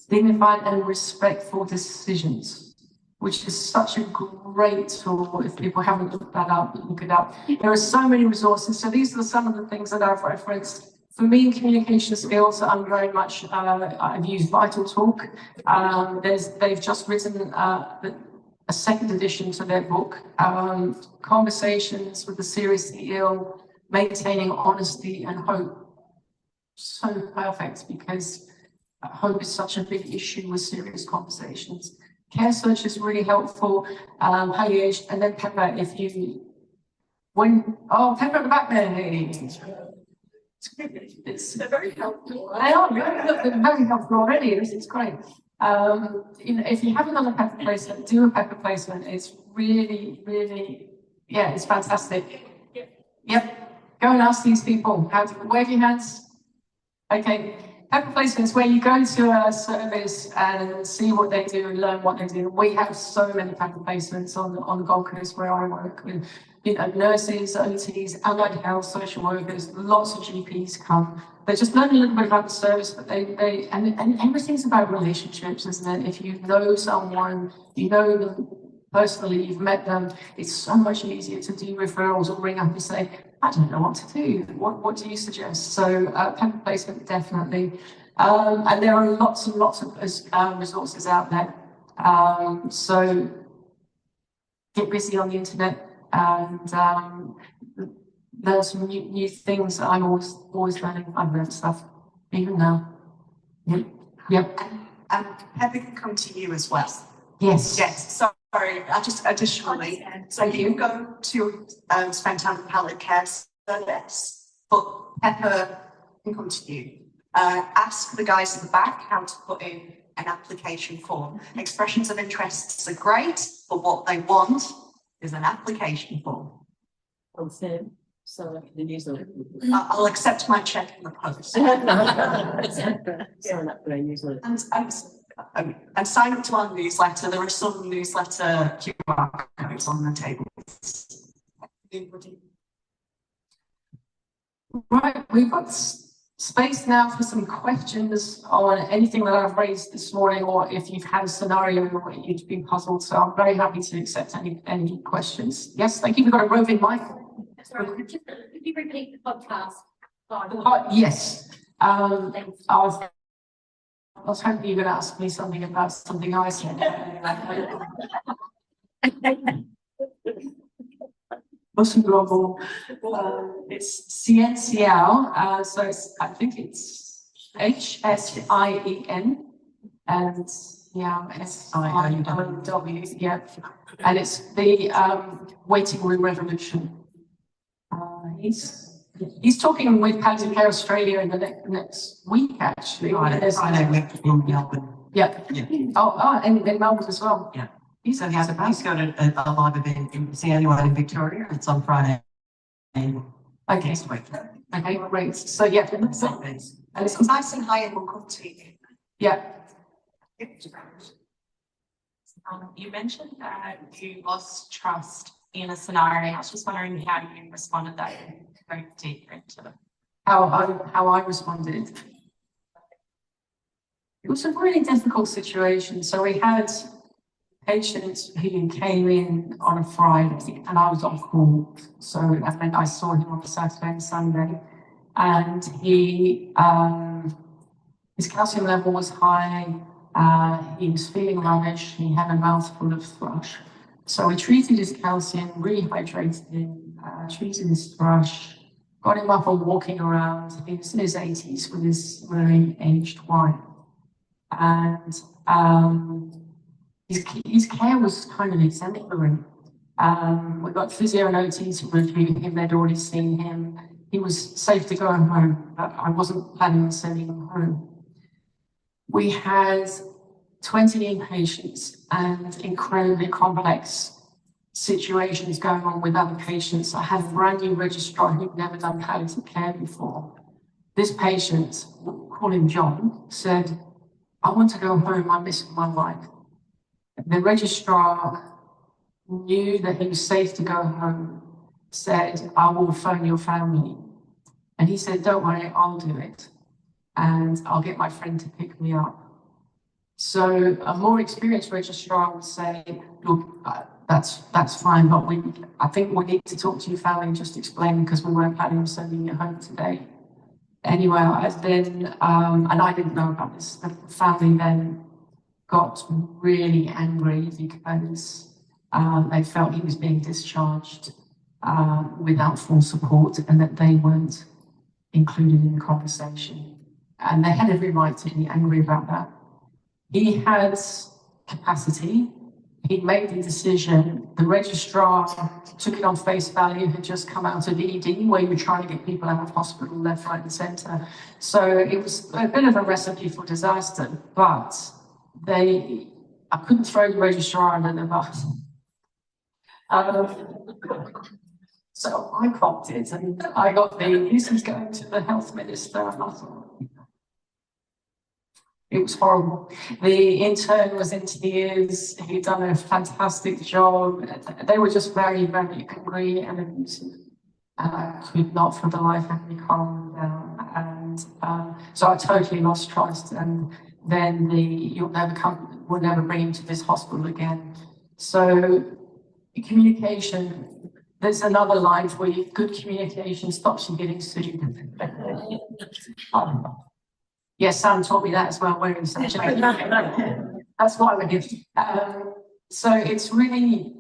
Dignified and respectful decisions, which is such a great tool. If people haven't looked that up, look it up. There are so many resources. So these are some of the things that I've referenced. For me, in communication skills, I'm very much, I've used Vital Talk. They've just written a second edition to their book, Conversations with the Seriously Ill, Maintaining Honesty and Hope. So perfect, because hope is such a big issue with serious conversations. Care Search is really helpful, Palliative, and then Pepper, if you, Pepper at the back there, hey. They're very helpful. They are very helpful already. It's great. If you haven't done a Pepper placement, do a Pepper placement. It's really, really, yeah, it's fantastic. Yep. Go and ask these people. Wave your hands. Okay. Pepper placements where you go to a service and see what they do and learn what they do. We have so many Pepper placements on the Gold Coast where I work with, nurses, OTs, allied health, social workers, lots of GPs come. They just learn a little bit about the service, but and everything's about relationships, isn't it? If you know someone, you know them personally, you've met them, it's so much easier to do referrals or ring up and say, I don't know what to do. What do you suggest? So Pepper placement, definitely. And there are lots and lots of resources out there. So get busy on the internet and learn some new things. I'm always learning. I've learned stuff, even now. Yep. And Pepper can come to you as well. Yes. Yes. Sorry, I just additionally, so you go to spend time with palliative care service, but Pepper can come to you. Ask the guys at the back how to put in an application form. Expressions of interests are great, but what they want is an application form. So I can use it. I'll accept my check in the post. And sign up to our newsletter. There are some newsletter QR codes on the table. Right, we've got space now for some questions on anything that I've raised this morning, or if you've had a scenario where you've been puzzled. So I'm very happy to accept any questions. Yes, thank you. We've got a roving mic. Sorry, could you repeat the podcast? Yes. I was hoping you were going to ask me something about something I said. Awesome global. It's Ciencial, so I think it's HSIEN, and SIW, yeah, and it's the waiting room revolution. He's talking with Palliative Care Australia in the next week, actually. In Melbourne. Yeah. Oh, and in Melbourne as well. Yeah. He's He's got a live event. It's the only one in Victoria. It's on Friday. Okay. Next week. Okay, great. So yeah, and it's nice and high and we'll come to you. Yeah. You mentioned that you lost trust in a scenario. I was just wondering how you responded that and go deeper into it. How I responded. It was a really difficult situation. So we had patients who came in on a Friday and I was on call. So I saw him on Saturday and Sunday, and his calcium level was high. He was feeling rubbish. He had a mouthful of thrush. So we treated his calcium, rehydrated him, treated his thrush, got him up and walking around. He was in his 80s with his very aged wife. And his care was kind of exemplary. We got physio and OT to review him. They'd already seen him. He was safe to go home, but I wasn't planning on sending him home. We had 20 inpatients and incredibly complex situations going on with other patients. I had a brand new registrar who'd never done palliative care before. This patient, we'll call him John, said, I want to go home, I'm missing my wife. The registrar knew that he was safe to go home, said, I will phone your family. And he said, don't worry, I'll do it. And I'll get my friend to pick me up. So a more experienced registrar would say, look, that's fine, but I think we need to talk to your family and just explain, because we weren't planning on sending you home today. Anyway, and I didn't know about this, the family then got really angry because they felt he was being discharged without full support, and that they weren't included in the conversation. And they had every right to be angry about that. He had capacity. He made the decision. The registrar took it on face value, had just come out of ED, where you're trying to get people out of hospital left, right, and centre. So it was a bit of a recipe for disaster, but I couldn't throw the registrar under the bus. So I copped it, and I got this is going to the health minister, and I thought, it was horrible. The intern was in tears. He'd done a fantastic job. They were just very, very angry and abusive. And I could not for the life of me calm down. And so I totally lost trust. And then we'll never bring him to this hospital again. So communication, there's another line for you. Good communication stops you getting sued. Yes, Sam taught me that as well, wearing such a that's what I would give. So it's really,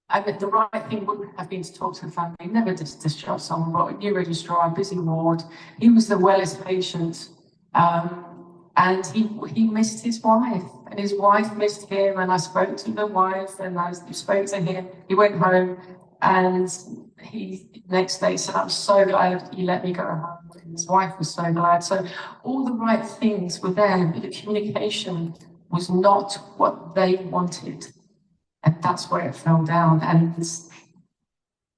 the right thing would have been to talk to the family, never discharge someone, but a new registrar, busy ward. He was the wellest patient, and he missed his wife, and his wife missed him, and I spoke to the wife, and I spoke to him. He went home, and he next day said, I'm so glad you let me go home. His wife was so glad. So all the right things were there, but the communication was not what they wanted. And that's where it fell down. And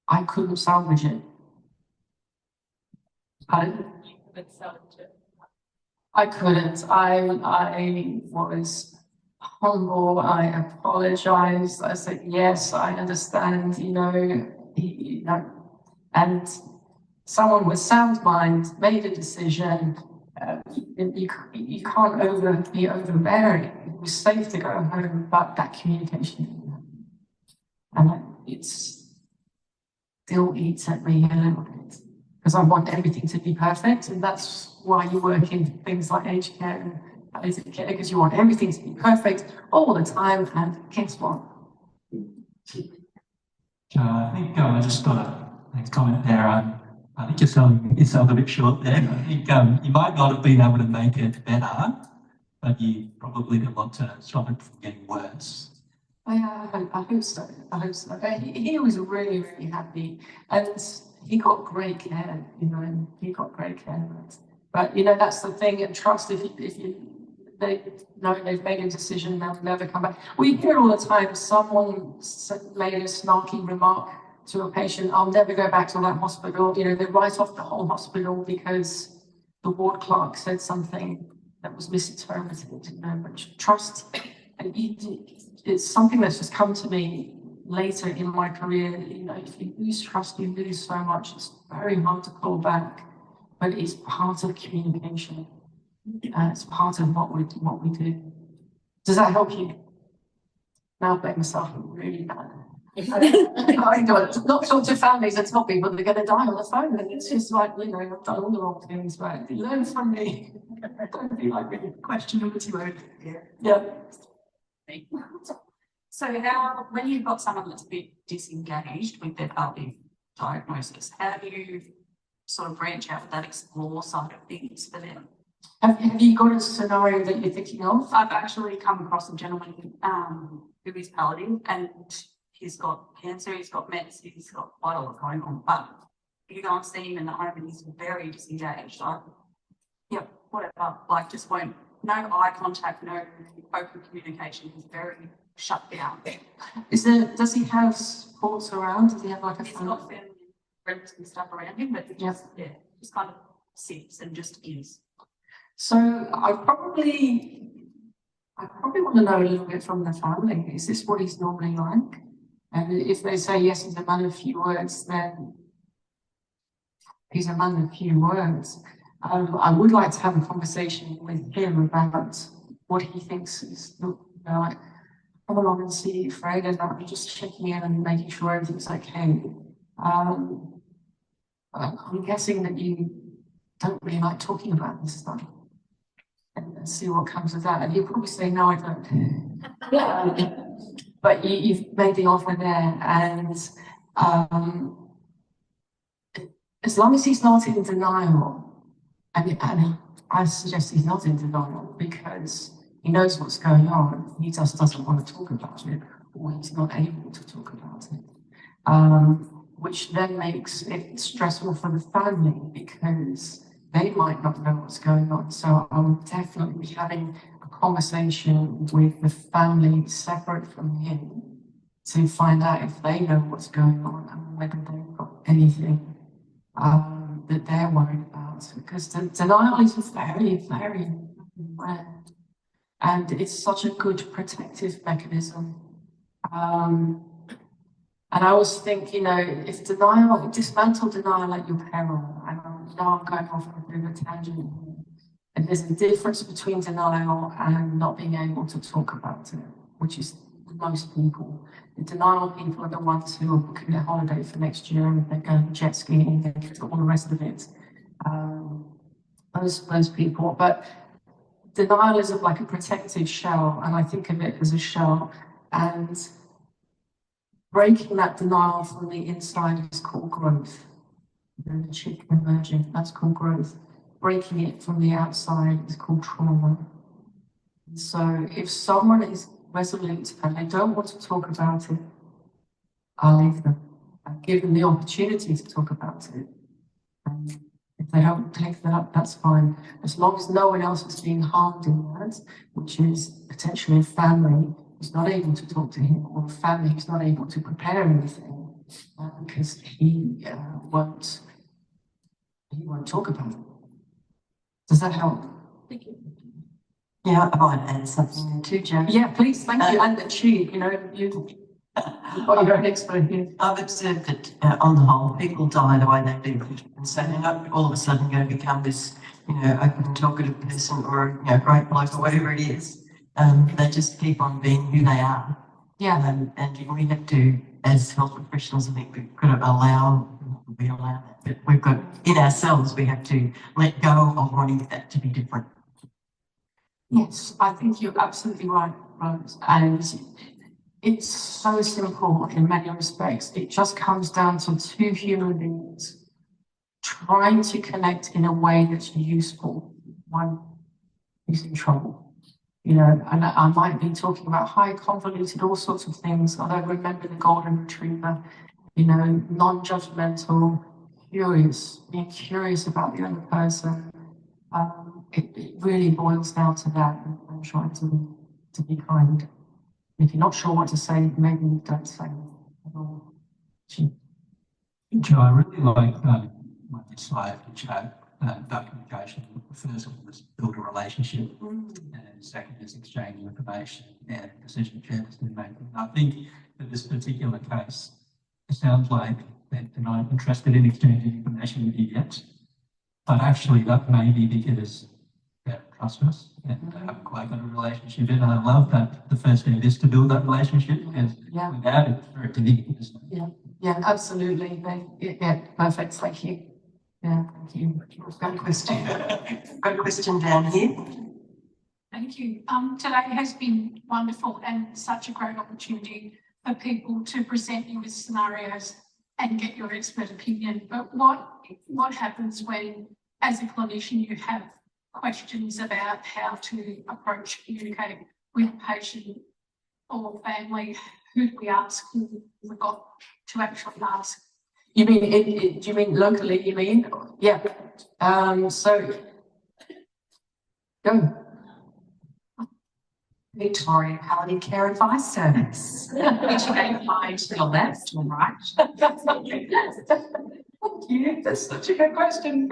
I couldn't salvage it. Pardon? You couldn't salvage it. I couldn't. I was humble. I apologized. I said, yes, I understand, and someone with sound mind made a decision. You can't be overbearing. It was safe to go home, but that communication didn't happen. And it still eats at me a little bit, because I want everything to be perfect, and that's why you work in things like aged care and palliative care, because you want everything to be perfect all the time. And guess what? I think I just got a comment there. I think you're selling yourself a bit short there. I think you might not have been able to make it better, but you probably didn't want to stop it from getting worse. I hope so. I hope so. He was really, really happy, and he got great care. He got great care. But that's the thing. And trust. If they know they've made a decision, they'll never come back. We hear all the time. Someone made a snarky remark to a patient, I'll never go back to that hospital. They write off the whole hospital because the ward clerk said something that was misinterpreted. But trust, and it's something that's just come to me later in my career. If you lose trust, you lose so much. It's very hard to pull back, but it's part of communication. It's part of what we do. Does that help you? Now I blame myself really bad. I not talk to families and tell people they're going to die on the phone, and it's just like, I've done all the wrong things, but learn from me. Don't be like me. Question number 2. Yeah. So when you've got someone that's a bit disengaged with their palliative diagnosis, how do you sort of branch out with that explore side of things for them? Have you got a scenario that you're thinking of? I've actually come across a gentleman who is palliative, and he's got cancer, he's got meds, he's got quite a lot going on. But you go and see him in the home and he's very disengaged. Whatever, just won't no eye contact, no open communication. He's very shut down. Does he have supports around? Does he have like a He's family? got family, friends and stuff around him, but he just, just kind of sits and just is. So I probably want to know a little bit from the family. Is this what he's normally like? And if they say yes, he's a man of few words, then he's a man of few words. I would like to have a conversation with him about what he thinks is, like, come along and see Fred, and I'm just checking in and making sure everything's okay. I'm guessing that you don't really like talking about this stuff, and see what comes of that. And he'll probably say, no, I don't. But you've made the offer there, and as long as he's not in denial, and I suggest he's not in denial because he knows what's going on, he just doesn't want to talk about it, or he's not able to talk about it, which then makes it stressful for the family because they might not know what's going on. So I'll definitely be having a conversation with the family separate from him to find out if they know what's going on and whether they've got anything that they're worried about. Because denial is very, very rare. And it's such a good protective mechanism. And I always think, if dismantle denial at your peril. And now I'm going off on a bit of a tangent. And there's a difference between denial and not being able to talk about it, which is most people. The denial people are the ones who are booking their holiday for next year and they're going jet skiing and all the rest of it. Those people. But denial is like a protective shell, and I think of it as a shell. And breaking that denial from the inside is called growth. The chick emerging, that's called growth. Breaking it from the outside is called trauma. So if someone is resolute and they don't want to talk about it, I'll leave them. I'll give them the opportunity to talk about it. And if they don't take that up, that's fine. As long as no one else is being harmed in that, which is potentially a family who's not able to talk to him, or a family who's not able to prepare anything because he won't talk about it. Does that help? Thank you. Yeah, I might add something too, Jo. Yeah, please, thank you. And the chief, you've got your own expert here. I've observed that on the whole, people die the way they do, and so they're not all of a sudden going to become this, open and talkative person or great bloke or whatever it is. They just keep on being who they are. Yeah. And we have to, as health professionals, I think we've got to allow that. But we've got in ourselves, we have to let go of wanting that to be different. Yes, I think you're absolutely right, Rose. And it's so simple in many respects. It just comes down to two human beings trying to connect in a way that's useful. One is in trouble, and I might be talking about high convoluted, all sorts of things. Although remember the golden retriever, non-judgmental, being curious about the other person. It really boils down to that, and trying to be kind. If you're not sure what to say, maybe don't say at all. Jo, I really like what you slide which had documentation. The first one was build a relationship, and second is exchange information and decision making. I think in this particular case, it sounds like they're not interested in exchanging information with you yet, but actually that may be because they don't trust us and they haven't quite got a relationship in. And I love that the first step is to build that relationship, because without it, it's very difficult, isn't it? Yeah, absolutely. Yeah, perfect. Thank you. Yeah, thank you. Got a question. Got a question down here. Thank you. Today has been wonderful and such a great opportunity for people to present you with scenarios and get your expert opinion. But what happens when, as a clinician, you have questions about how to approach, communicate with a patient or family? Who do we ask? Who we've got to actually ask? You mean, do you mean locally, Yeah. So, go. Victorian Palliative Care Advice Service, which you may find to your left or right. Thank you. That's such a good question.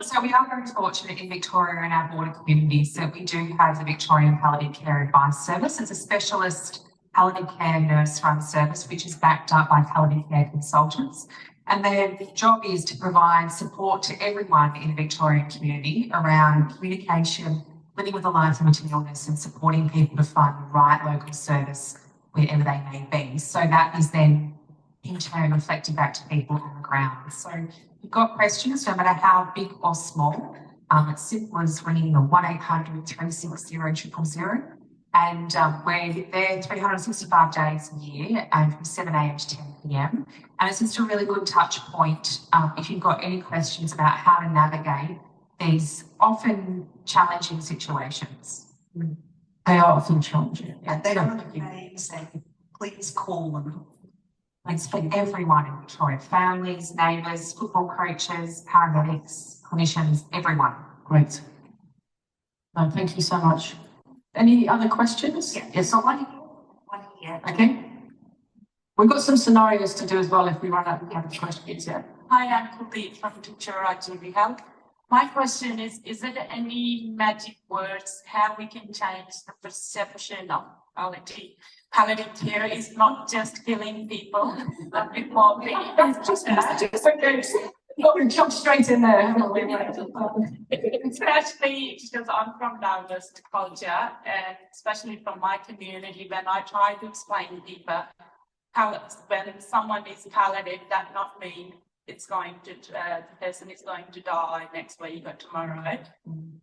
So we are very fortunate in Victoria and our border communities that we do have the Victorian Palliative Care Advice Service. It's a specialist palliative care nurse-run service which is backed up by palliative care consultants. And their job is to provide support to everyone in the Victorian community around communication, living with a life-limiting illness and supporting people to find the right local service wherever they may be. So that is then in turn reflected back to people on the ground. So if you've got questions, no matter how big or small, it's simple as ringing the 1-800-360-000. And we're there 365 days a year and from 7 a.m. to 10 p.m. And it's just a really good touch point if you've got any questions about how to navigate these often challenging situations. They are often challenging. And they don't say, please call them. It's for everyone in Victoria, families, neighbours, football coaches, paramedics, clinicians, everyone. Great. No, thank you so much. Any other questions? Yeah. Yes, One here. okay. We've got some scenarios to do as well if we run out of questions, yeah. Hi, I'm Kuldeep from Victoria GB Health. My question is there any magic words how we can change the perception of palliative? Palliative care is not just killing people, a bit more big. Just okay. We jump straight in there, haven't we? Especially because I'm from diverse culture, and especially from my community, when I try to explain to people when someone is palliative, that not mean it's going to the person is going to die next week or tomorrow.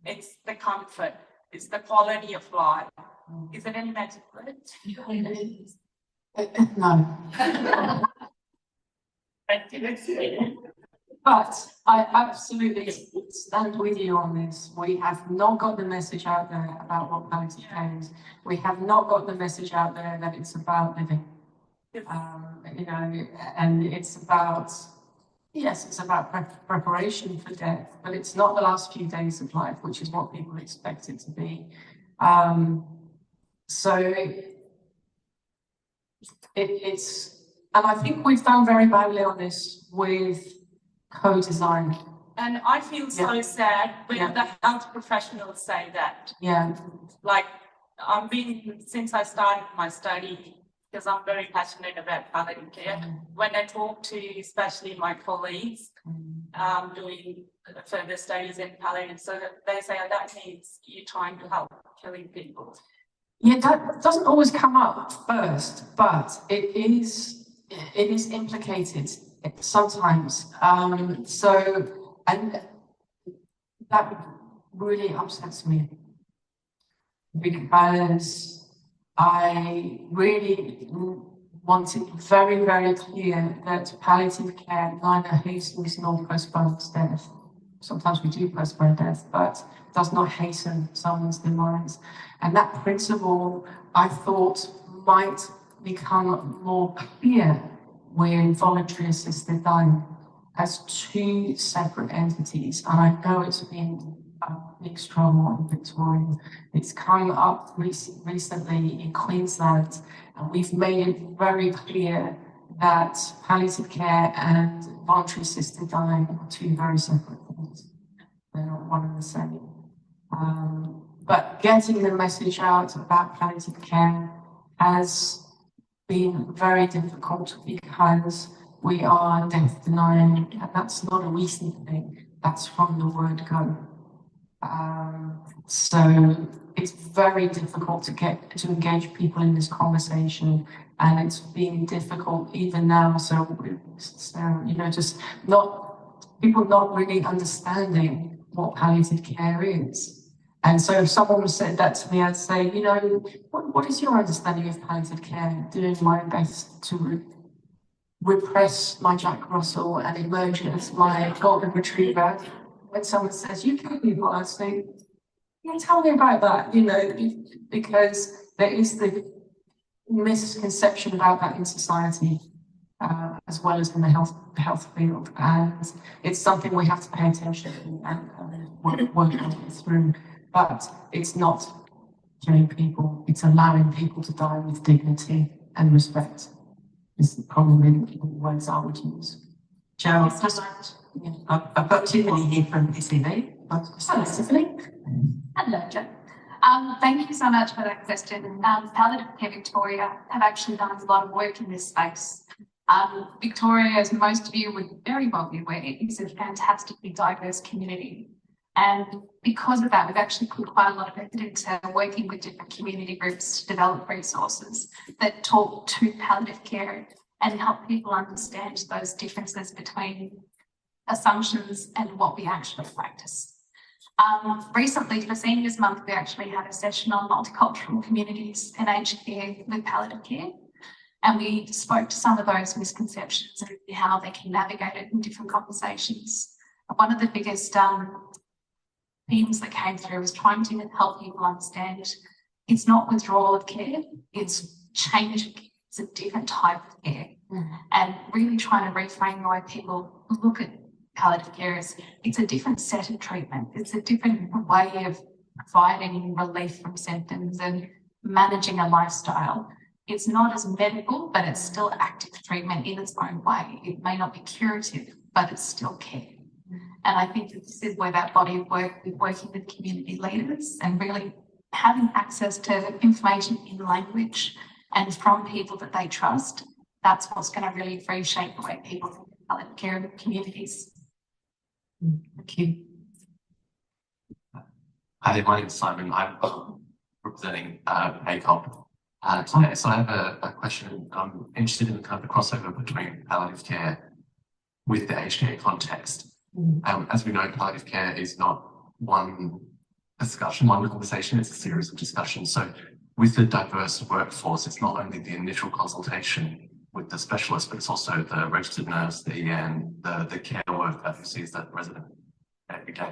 It's the comfort, it's the quality of life. Is there any magic words? No. But I absolutely stand with you on this. We have not got the message out there about what palliative care is. We have not got the message out there that it's about living. You know, and it's about, yes, it's about preparation for death, but it's not the last few days of life, which is what people expect it to be. So it's, and I think we've done very badly on this with co-design. And I feel so sad when the health professionals say that. Yeah. Like, since I started my study, because I'm very passionate about palliative care, when I talk to especially my colleagues doing further studies in palliative, so that they say, oh, that means you're trying to help killing people. Yeah, that doesn't always come up first, but it is implicated sometimes. So, and that really upsets me because I really want it very, very clear that palliative care neither hastens nor postpones death. Sometimes we do postpone death, but does not hasten someone's demise. And that principle, I thought, might become more clear with voluntary assisted dying as two separate entities. And I know it's been a big struggle in Victoria. It's come up recently in Queensland, and we've made it very clear that palliative care and voluntary assisted dying are two very separate things. They're not one and the same. But getting the message out about palliative care has been very difficult because we are death denying, and that's not a recent thing, that's from the word go. So it's very difficult to engage people in this conversation, and it's been difficult even now. So you know, just people not really understanding what palliative care is. And so if someone said that to me, I'd say, you know, what is your understanding of palliative care? Doing my best to repress my Jack Russell and emerge as my golden retriever. When someone says, you kill people, I'd say, yeah, tell me about that, you know, because there is the misconception about that in society, as well as in the health field. And it's something we have to pay attention to and work through. But it's not killing people. It's allowing people to die with dignity and respect. Is probably the words I would use. Joe, Just I've got Tiffany here from PCV. Hello, Tiffany. Hello, Jo. Thank you so much for that question. Palliative Care Victoria have actually done a lot of work in this space. Victoria, as most of you would very well be aware, is a fantastically diverse community. And because of that, we've actually put quite a lot of effort into working with different community groups to develop resources that talk to palliative care and help people understand those differences between assumptions and what we actually practice. Recently, for Seniors Month, we actually had a session on multicultural communities and aged care with palliative care. And we spoke to some of those misconceptions and how they can navigate it in different conversations. One of the biggest themes that came through was trying to help people understand it's not withdrawal of care, it's change of care. It's a different type of care. And really trying to reframe the way people look at palliative care is it's a different set of treatment. It's a different way of providing relief from symptoms and managing a lifestyle. It's not as medical, but it's still active treatment in its own way. It may not be curative, but it's still care. And I think that this is where that body of work with working with community leaders and really having access to information in language and from people that they trust, that's what's going to really reshape the way people think about palliative care in communities. Thank you. Hi, my name is Simon. I'm representing ACOP today. So I have a question. I'm interested in kind of the crossover between palliative care with the aged care context. As we know, palliative care is not one discussion, one conversation, it's a series of discussions. So with the diverse workforce, it's not only the initial consultation with the specialist, but it's also the registered nurse, the EN, the care worker who sees that resident every day.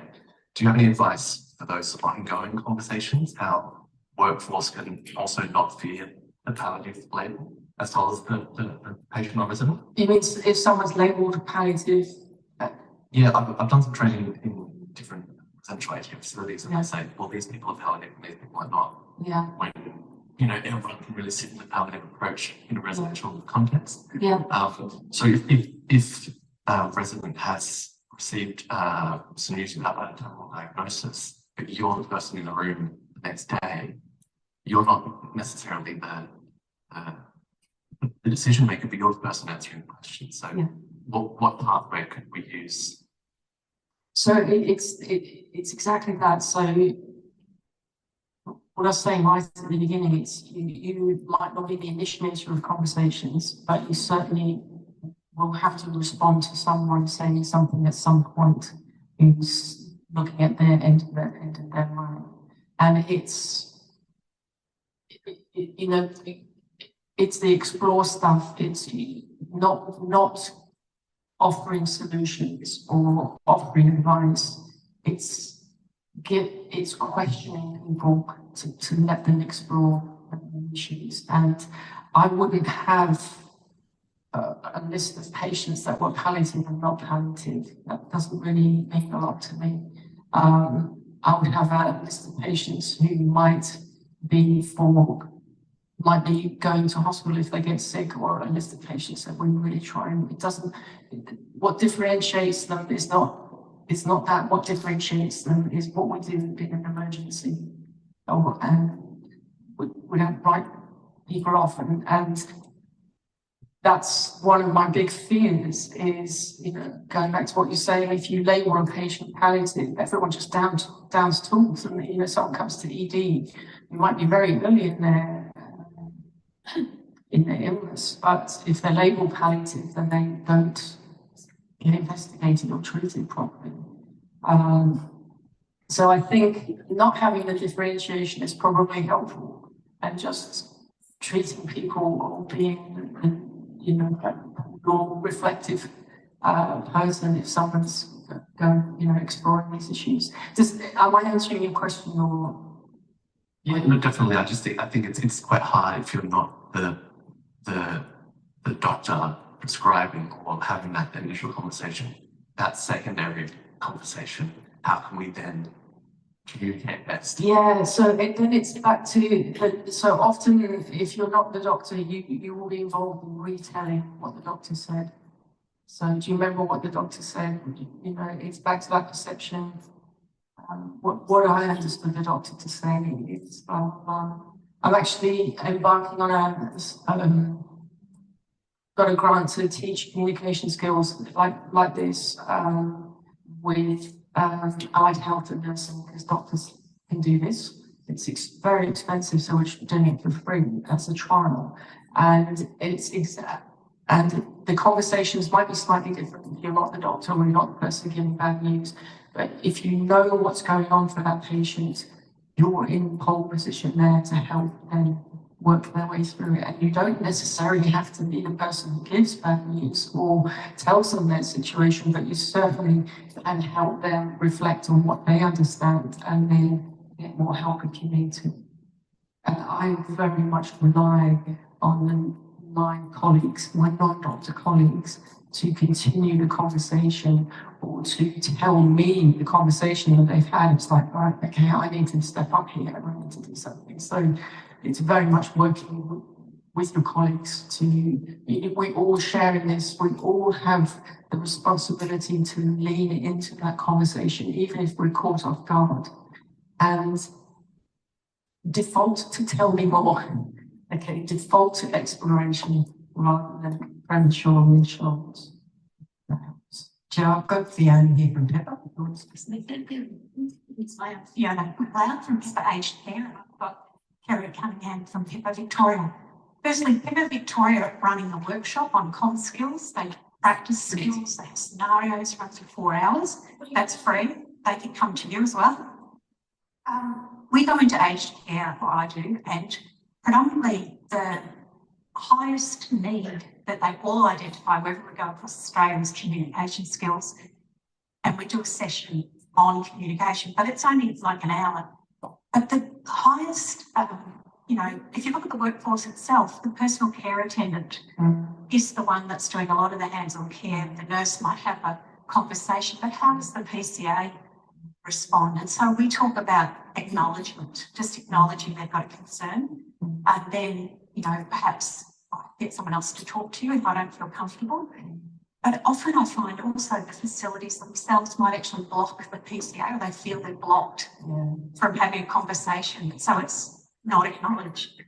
Do you have any advice for those ongoing conversations, how workforce can also not fear the palliative label as well as the patient or resident? You mean if someone's labelled palliative? Yeah, I've done some training in different residential aged care facilities, and I say, well, these people are palliative and these people are not. Yeah. When, you know, everyone can really sit in the palliative approach in a residential context. Yeah. So if a resident has received some news about a terminal diagnosis, but you're the person in the room the next day, you're not necessarily the decision maker, but you're the person answering the question. So yeah. What pathway could we use? So it's exactly that. So what I was saying right at the beginning, it's you might not be the initiator of conversations, but you certainly will have to respond to someone saying something at some point who's looking at their end of their line. And it's it's the explore stuff. It's not offering solutions or offering advice. It's questioning people to let them explore issues. And I wouldn't have a list of patients that were palliative and not palliative. That doesn't really mean a lot to me. I would have a list of patients who might be going to hospital if they get sick, or a list of patients that we really try and what differentiates them is not that. What differentiates them is what we do in an emergency, and we don't write people off, and that's one of my big fears is, going back to what you're saying, if you label a patient palliative, everyone just downs tools, and someone comes to ED, you might be very early in their illness, but if they're labelled palliative, then they don't get investigated or treated properly. So I think not having the differentiation is probably helpful, and just treating people or being a normal, reflective person if someone's going, exploring these issues. Am I answering your question or? Yeah, no, definitely. I think it's quite hard if you're not the doctor prescribing or having that initial conversation. That secondary conversation, how can we then communicate best? Yeah, so then it's back to, so often if you're not the doctor, you will be involved in retelling what the doctor said. So do you remember what the doctor said? You know, it's back to that perception. What I understood the doctor to say is, I'm actually embarking on a, got a grant to teach communication skills like this with allied health and nursing, because doctors can do this. It's very expensive, so we're doing it for free as a trial, and and the conversations might be slightly different if you're not the doctor or you're not the person giving bad news. But if you know what's going on for that patient, you're in pole position there to help them work their way through it. And you don't necessarily have to be the person who gives bad news or tells them their situation, but you certainly can help them reflect on what they understand and then get more help if you need to. And I very much rely on my colleagues, my non-doctor colleagues, to continue the conversation or to tell me the conversation that they've had. It's like, right, okay, I need to step up here and I need to do something. So it's very much working with your colleagues we're all sharing this, we all have the responsibility to lean into that conversation, even if we're caught off guard, and default to tell me more. Okay, default to exploration rather than premature reassurance. Joe, I've got Fiona here from Pepper. It's Fiona McLeod from Pepper Aged Care, and I've got Kerry Cunningham from Pepper Victoria. Firstly, Pepper Victoria are running a workshop on comm skills. They practice skills, they have scenarios run for 4 hours. That's free. They can come to you as well. We go into aged care, or I do, and predominantly the highest need that they all identify wherever we go across Australia is communication skills. And we do a session on communication, but it's only like an hour. But the highest, if you look at the workforce itself, the personal care attendant is the one that's doing a lot of the hands-on care. The nurse might have a conversation, but how does the PCA respond? And so we talk about acknowledgement, just acknowledging they've got a concern, and then, perhaps get someone else to talk to you if I don't feel comfortable. But often I find also the facilities themselves might actually block the PCA, or they feel they're blocked from having a conversation. So it's not acknowledged.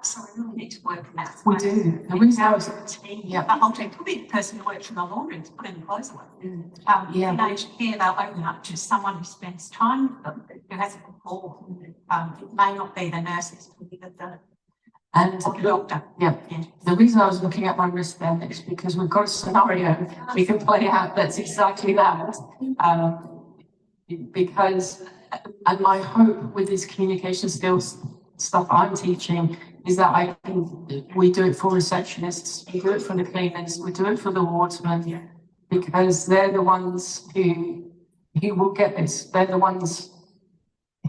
So we really need to work on that. We do. The reason I was the team, the whole team, could be the person who works in the laundry to put in the clothes away. In aged care, they'll open up to someone who spends time with them, who has a rapport. It may not be the nurse, it could be the doctor. The reason I was looking at my wrist then is because we've got a scenario we can play out that's exactly that. Because, and my hope with this communication skills stuff I'm teaching is that we do it for receptionists, we do it for the cleaners, we do it for the wardsmen, because they're the ones who will get this. They're the ones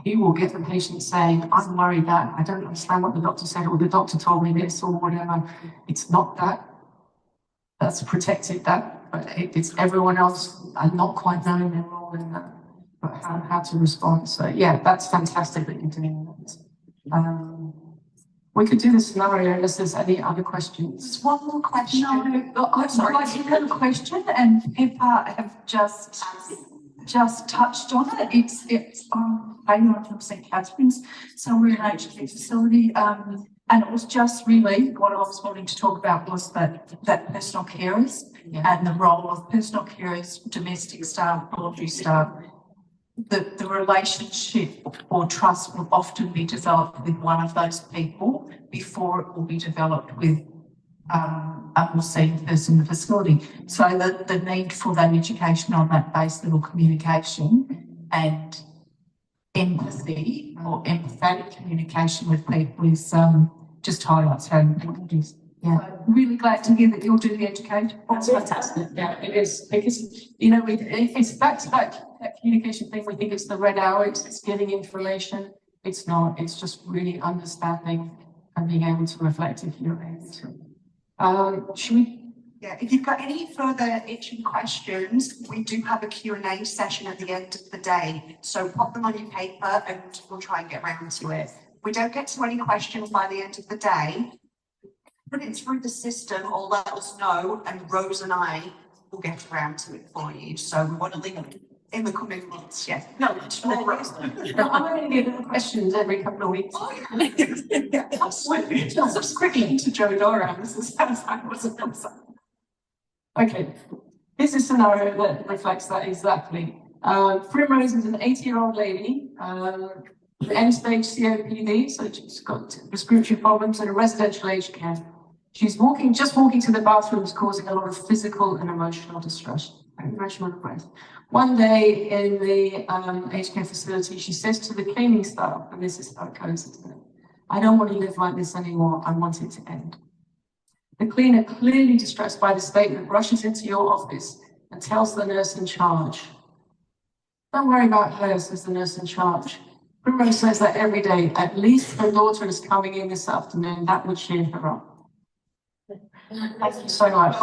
who will get the patient saying, I'm worried that I don't understand what the doctor said, or the doctor told me this, or whatever. It's not that. That's protected, but it's everyone else and not quite knowing their role in that, but how to respond. So yeah, that's fantastic that you're doing that. We could do the scenario unless there's any other questions. There's one more question. No, I did have a question, and Pippa have just touched on it. It's I'm from St Catherine's, so we're an aged care facility, and it was just really what I was wanting to talk about was that personal carers and the role of personal carers, domestic staff, laundry staff. The relationship or trust will often be developed with one of those people before it will be developed with a more senior person in the facility. So the need for that education on that base level communication and empathy or empathetic communication with people is just highlights how important it is. Yeah. So really glad to hear that you'll do the education. That's fantastic. Yeah, it is, because it's back to that communication thing. We think it's the red hour, it's getting information. It's not. It's just really understanding and being able to reflect if you're able to. Should we Yeah, if you've got any further itching questions, we do have a Q&A session at the end of the day. So pop them on your paper and we'll try and get round to it. If we don't get to any questions by the end of the day, put it through the system or let us know, and Rose and I will get around to it for you. So we want to leave it in the coming months, yeah. No, it's for Rose. I'm going to get questions every couple of weeks. Oh, yeah. Absolutely. Subscribing to Joe Doran. This is okay. Here's a scenario that reflects that exactly. Primrose is an 80-year-old lady, end-stage COPD, so she's got respiratory problems and a residential aged care. She's just walking to the bathrooms, causing a lot of physical and emotional distress. One day in the aged care facility, she says to the cleaning staff, and this is how it goes, isn't it? I don't want to live like this anymore. I want it to end. The cleaner, clearly distressed by the statement, rushes into your office and tells the nurse in charge. Don't worry about her, says the nurse in charge. Primrose says that every day. At least her daughter is coming in this afternoon. That would cheer her up. Thank you so much.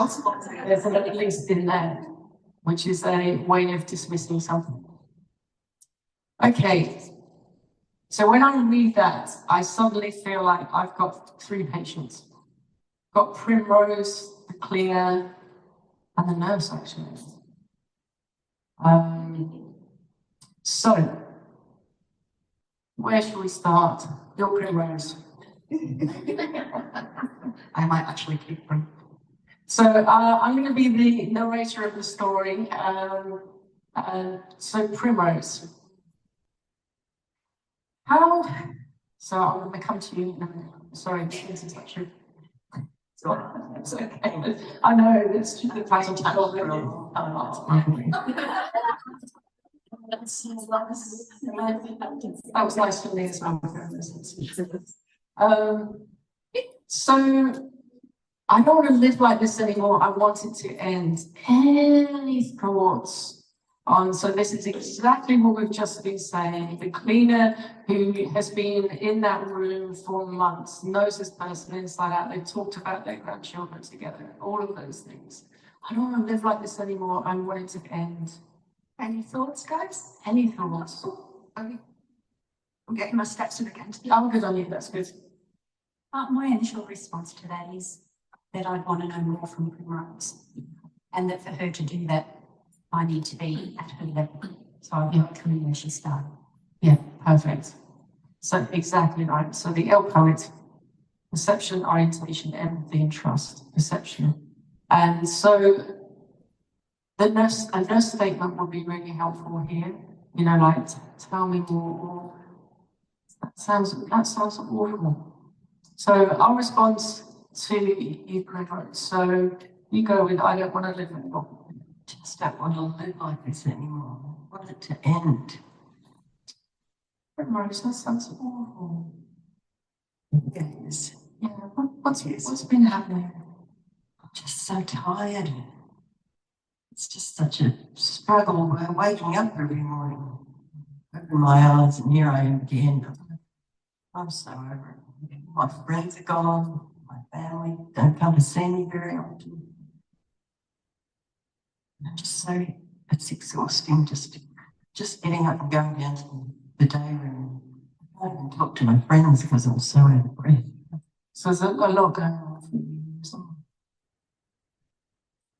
There's an at least in there, which is a way of dismissing something. Okay. So when I read that, I suddenly feel like I've got 3 patients. Got Primrose, the cleaner, and the nurse, actually. So, where shall we start? Your Primrose. I might actually keep them. So, I'm going to be the narrator of the story. So, Primrose. So I'm going to come to you. No, sorry, this is not true. It's okay. I know it's just the title. That was nice for me as well. So I don't want to live like this anymore. I want it to end. Any thoughts on? So this is exactly what we've just been saying. The cleaner who has been in that room for months knows this person inside out. They've talked about their grandchildren together, all of those things. I don't want to live like this anymore. I want it to end. Any thoughts, guys? Any thoughts? Okay. I'm getting my steps in again. I'm good on you, that's good. My initial response to that is that I'd want to know more from Primrose, and that for her to do that, I need to be at her level. So I've got to come in where she started. Yeah, perfect. So exactly right. So the L poet, perception, orientation, empathy, and trust. Perception. And so a nurse statement would be really helpful here. You know, like tell me more. That sounds awful. So our response to you, Primrose. So you go with I don't want to live anymore. Just don't want to live like this anymore. I want it to end. Primrose, that sounds awful. Yes. Yeah, what's been happening? I'm just so tired. It's just such a struggle. We're waking up every morning. Open my eyes and here I am again. I'm so over it. My friends are gone. My family don't come to see me very often. I'm just so, it's exhausting just getting up and going down to the day room. I can't even talk to my friends because I'm so out of breath. So there's a lot going on for you.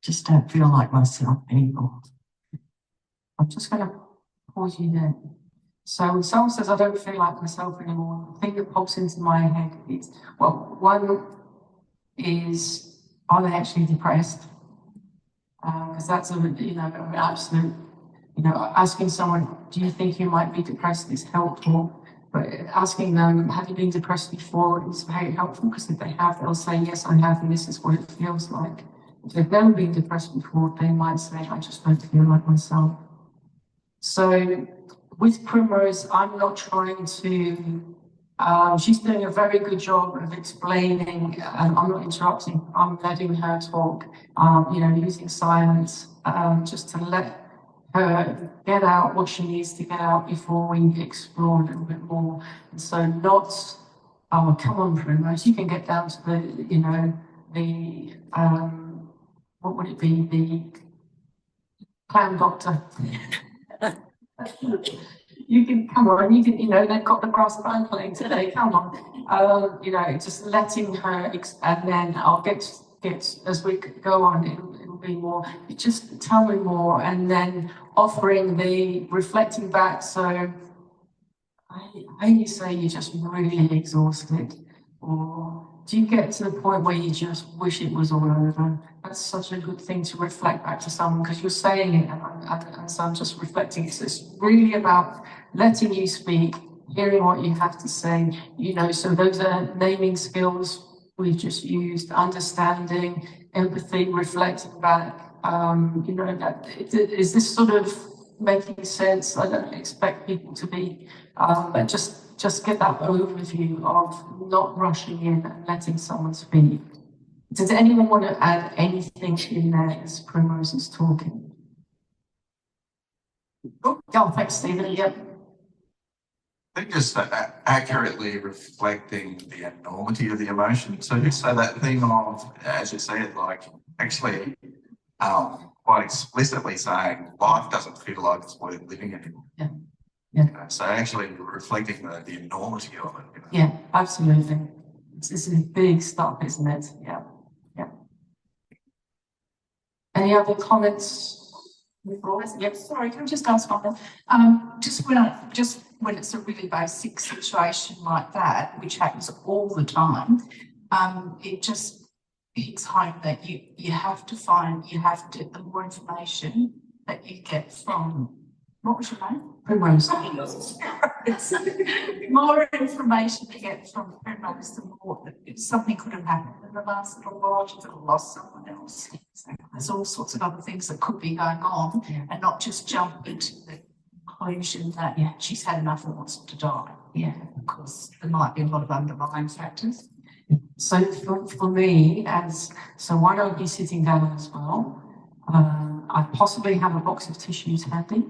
Just don't feel like myself anymore. I'm just going to pause you there. So when someone says, I don't feel like myself anymore, the thing that pops into my head is, well, one is, are they actually depressed? Because that's an absolute, asking someone, do you think you might be depressed is helpful, but asking them, have you been depressed before is very helpful, because if they have, they'll say, yes, I have, and this is what it feels like. If they've never been depressed before, they might say, I just don't feel like myself. So with Primrose, I'm not trying to, she's doing a very good job of explaining, I'm not interrupting, I'm letting her talk, using silence, just to let her get out what she needs to get out before we explore a little bit more. And so not, oh, come on, Primrose, you can get down to the what would it be? The clown doctor. You can come on, you can, you know, they've got the brass band playing today, come on. You know, just letting her, and then I'll get as we go on, it'll be more, just tell me more, and then offering the reflecting back. So I you say you're just really exhausted, or do you get to the point where you just wish it was all over? That's such a good thing to reflect back to someone, because you're saying it, and so I'm just reflecting. So it's really about letting you speak, hearing what you have to say, you know, so those are naming skills we've just used, understanding, empathy, reflecting back, you know, is this sort of making sense? I don't expect people to be, but just get that overview of not rushing in and letting someone speak. Does anyone want to add anything in there as Primrose is talking? Oh, thanks, Stephen. Yep. I think just accurately reflecting the enormity of the emotion. So just say that thing of, as you said, like actually quite explicitly saying life doesn't feel like it's worth living anymore. Yeah. Yeah. You know, so actually reflecting the enormity of it. You know. Yeah, absolutely. It's a big stuff, isn't it? Yeah. Yeah. Any other comments? Yep, sorry, can I just ask one? Just when it's a really basic situation like that, which happens all the time, it just hits home that you have to the more information that you get from, what was your name? Primrose. More information you get from Primrose, the more that something could have happened in the last little while, you could have lost someone else. There's all sorts of other things that could be going on, and not just jump into the conclusion that she's had enough and wants to die. Yeah, because there might be a lot of underlying factors. So for me, so why don't be sitting down as well? I possibly have a box of tissues handy.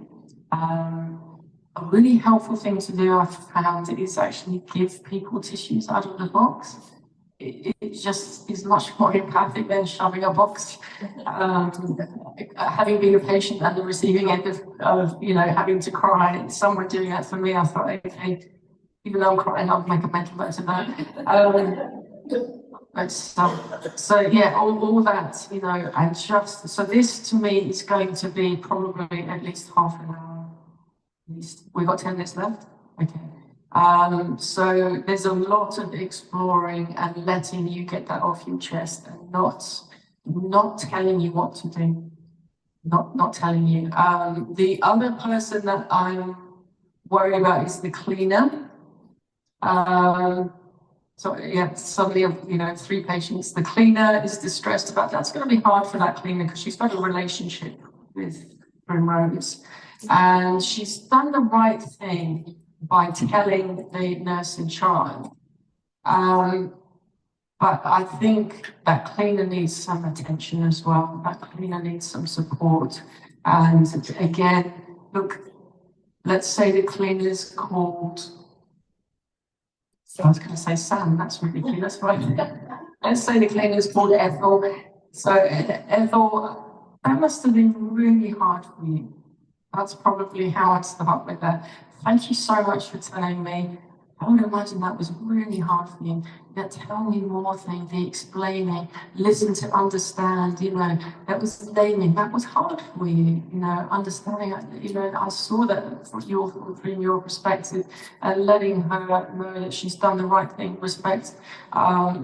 A really helpful thing to do, I've found, is actually give people tissues out of the box. It just is much more empathic than shoving a box. Having been a patient at the receiving end of you know, having to cry, someone doing that for me, I thought, okay, even though I'm crying, I'll make a mental note of that. So yeah, all that, you know, and just, so this to me is going to be probably at least half an hour. At least. We've got 10 minutes left? Okay. So there's a lot of exploring and letting you get that off your chest, and not telling you what to do. Not telling you. The other person that I'm worried about is the cleaner. So yeah, suddenly, you know, 3 patients. The cleaner is distressed about that. It's going to be hard for that cleaner because she's got a relationship with Primrose, and she's done the right thing by telling the nurse in charge. But I think that cleaner needs some attention as well. That cleaner needs some support. And again, look, let's say the cleaner's called, so I was going to say Sam, that's ridiculous, right? Let's say the cleaner's called Ethel. So Ethel, that must have been really hard for you. That's probably how I'd start with that. Thank you so much for telling me. I would imagine that was really hard for you. Now tell me more things, the explaining, listen to understand, you know, that was naming, that was hard for you, you know, understanding, you know, I saw that from your perspective, and letting her know that she's done the right thing, respect,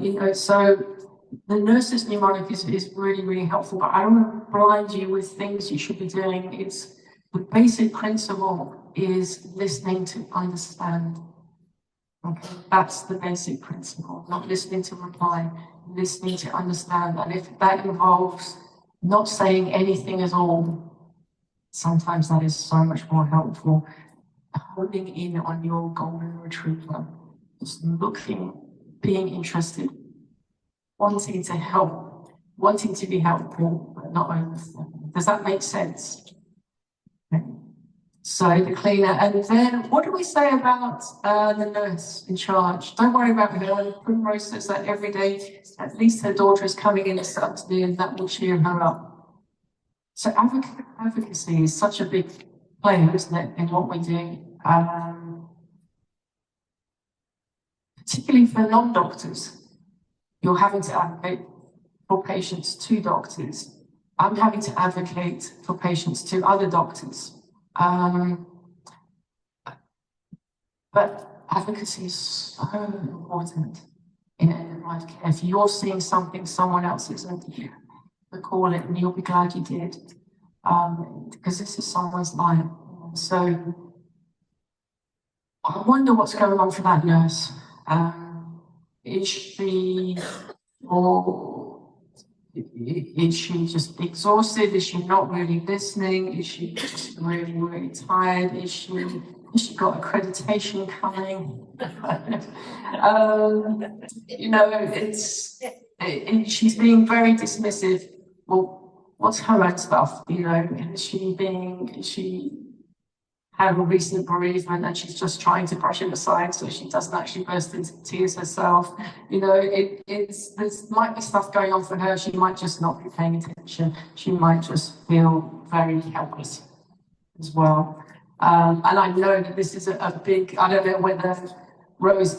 you know, so the nurse's mnemonic is really, really helpful, but I don't want to blind you with things you should be doing. It's the basic principle is listening to understand. Okay, that's the basic principle, not listening to reply, listening to understand. And if that involves not saying anything at all, sometimes that is so much more helpful. Holding in on your golden retriever, just looking, being interested, wanting to help, wanting to be helpful, but not overstepping. Does that make sense? Okay. So the cleaner, and then what do we say about the nurse in charge? Don't worry about her. Primrose says that every day, at least her daughter is coming in this afternoon, that will cheer her up. So advocacy is such a big player, isn't it, in what we do? Particularly for non-doctors, you're having to advocate for patients to doctors. I'm having to advocate for patients to other doctors. But advocacy is so important in end-of-life care. If you're seeing something someone else isn't, you recall it and you'll be glad you did, because this is someone's life. So I wonder what's going on for that nurse. Is she, or is she just exhausted? Is she not really listening? Is she just really, really tired? Has she got accreditation coming? You know, she's being very dismissive. Well, what's her own stuff? You know, is she had a recent bereavement and she's just trying to brush it aside so she doesn't actually burst into tears herself. You know, there might be stuff going on for her. She might just not be paying attention. She might just feel very helpless as well. And I know that this is a big, I don't know whether Rose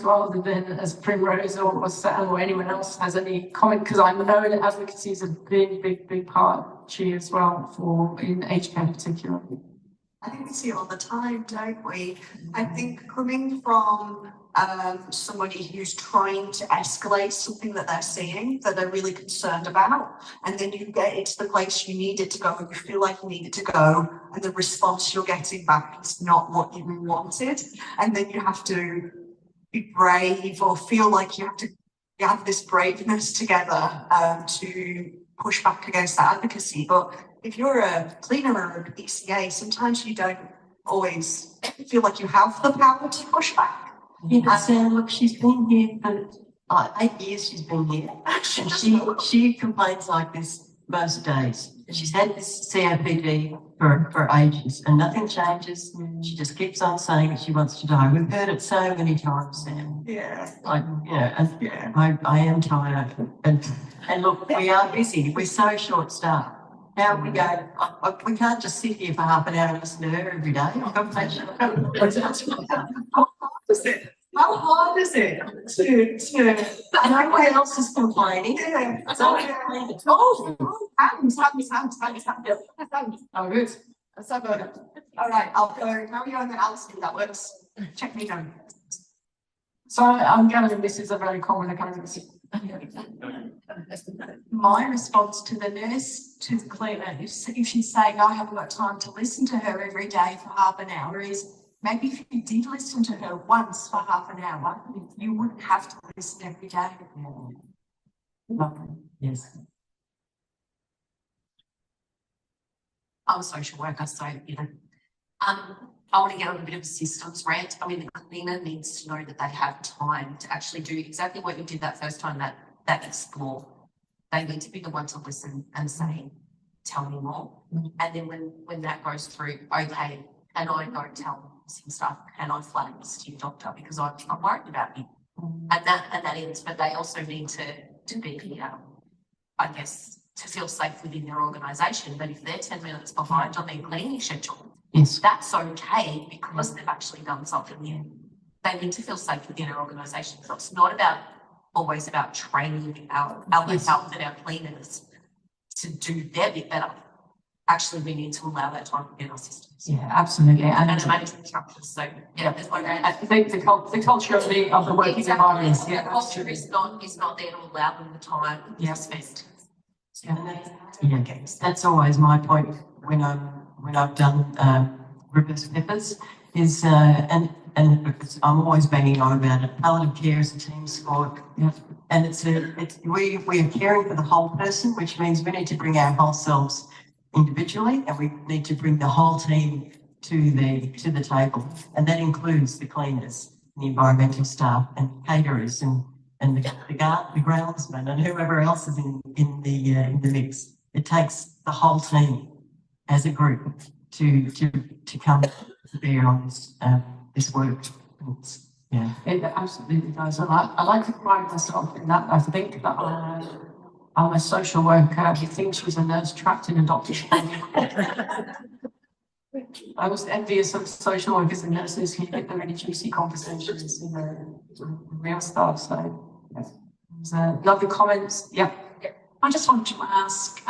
rather than as Primrose or Sam or anyone else has any comment, because I know that advocacy is a big part, she as well, in aged care particularly. I think we see it all the time, don't we? I think coming from somebody who's trying to escalate something that they're seeing, that they're really concerned about, and then you get it to the place you need it to go, and you feel like you need it to go, and the response you're getting back is not what you wanted, and then you have to be brave or feel like you have this braveness together to push back against that advocacy. But if you're a cleaner or an ECA, sometimes you don't always feel like you have the power to push back. Yeah, Sam, look, she's been here for 8 years. She's been here, and she complains like this most days. She's had this COPD for ages, and nothing changes. She just keeps on saying that she wants to die. We've heard it so many times, Sam. Yeah. Like, you know, and yeah. I am tired, and look, we are busy. We're so short-staffed. Now we go, we can't just sit here for half an hour and listen to her every day. How hard is it to no one else is complaining. yeah. Hands. Oh, good. So good. All right, I'll go. How are you on the Alison? That works. Check me down. So I'm gathering this is a very common occurrence. My response to the nurse, to the cleaner, if she's saying I haven't got time to listen to her every day for half an hour, is maybe if you did listen to her once for half an hour, you wouldn't have to listen every day. Yes. I'm a social worker, so, you know, I want to get on a bit of a systems rant. I mean, the cleaner needs to know that they have time to actually do exactly what you did that first time, that explore. They need to be the one to listen and say, tell me more. And then when that goes through, okay, and I go tell some stuff, and I flag this to your doctor because I'm worried about you. And that ends, but they also need to be here, I guess, to feel safe within their organisation. But if they're 10 minutes behind on their cleaning schedule, Yes. that's okay because they've actually done something new. They need to feel safe within our organisation. So it's not always about training our health and our cleaners to do their bit better. Actually, we need to allow that time within our systems. Yeah, absolutely. And management structures. So yeah, there's like the culture of the working environment. The culture is not there to allow them the time to spend. Yeah, that's always my point when I've done reverse peppers is and because I'm always banging on about it. Palliative care is a team sport, and we are caring for the whole person, which means we need to bring our whole selves individually, and we need to bring the whole team to the table, and that includes the cleaners, the environmental staff, and caterers, and the groundsman, and whoever else is in the mix. It takes the whole team as a group to come to bear on this work. Yeah. It absolutely does. And I like to pride myself in that. I think that I'm a social worker who thinks she's a nurse trapped in a doctor's training. I was envious of social workers and nurses who get the really juicy conversations, real stuff. So, yes. Lovely comments. Yeah. I just wanted to ask,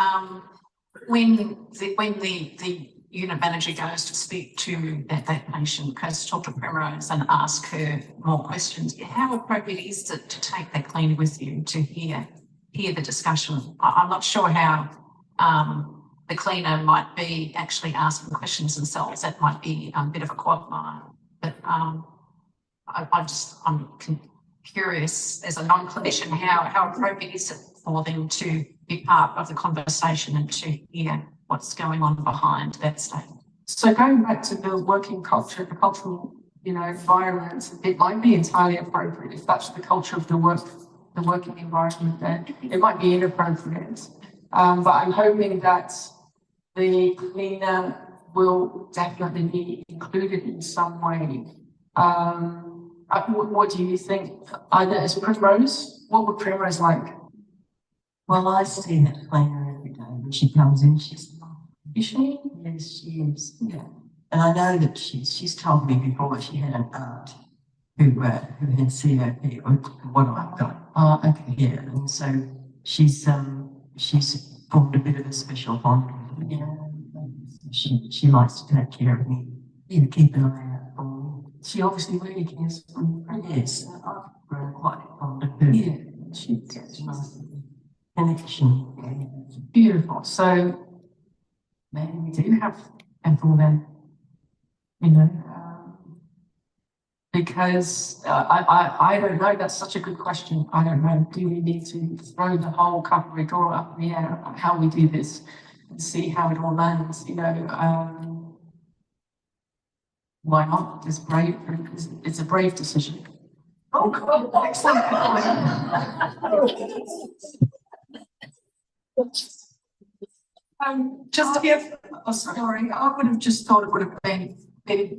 when the unit manager goes to speak to that patient, goes to talk to Primrose and ask her more questions, how appropriate is it to take that cleaner with you to hear the discussion? I'm not sure how the cleaner might be actually asking questions themselves. That might be a bit of a quagmire. But I'm curious, as a non-clinician, how appropriate is it for them to be part of the conversation and to hear what's going on behind that statement? So going back to the working culture, the cultural, environment, it might be entirely appropriate if that's the culture of the working environment. Then it might be inappropriate. But I'm hoping that the cleaner will definitely be included in some way. What do you think? Either as Primrose, what would Primrose like? Well, I see that cleaner every day when she comes in. She's Is she? yes, she is. Yeah, and I know that she's told me before she had an aunt who had COPD, or what I've got. Oh, okay. Yeah, and so she's formed a bit of a special bond with me. She likes to take care of me, keep an eye out for me. She obviously really cares for me. Yes, I've grown quite fond of her. Yeah, she's nice connection. beautiful. So maybe we do have Ethel then, because I don't know. That's such a good question. I don't know. Do we need to throw the whole cupboard door up in the air about how we do this and see how it all lands? Why not? It's a brave decision. Oh, God, excellent. Just to give, sorry, I would have just thought it would have been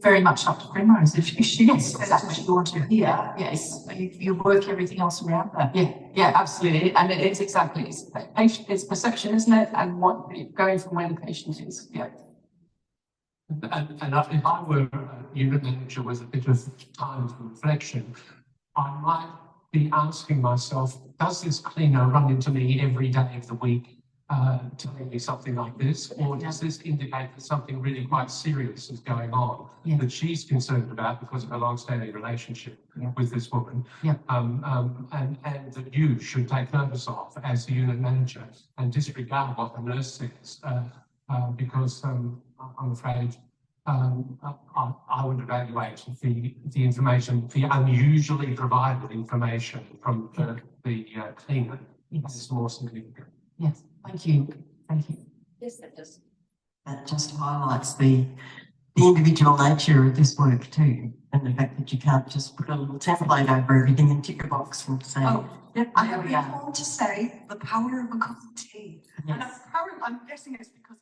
very much up to Primrose if she that's what you want to hear. Yes, you work everything else around that. Yeah, absolutely. And it's exactly, it's perception, isn't it? And what going from where the patient is. Yeah. And if I were a unit manager with a bit of time for reflection, I might be asking myself, does this cleaner run into me every day of the week telling me something like this? Or does this indicate that something really quite serious is going on that she's concerned about because of a long-standing relationship with this woman? And that you should take notice of as the unit manager and disregard what the nurse says, because I'm afraid I would evaluate the information, the unusually provided information from the cleaner as more significant. Yes, thank you. Yes, that does. That just highlights the individual nature of this work too, and the fact that you can't just put a little template over everything and tick a box and say, I have been told to say the power of a cup of tea. And I'm guessing it's because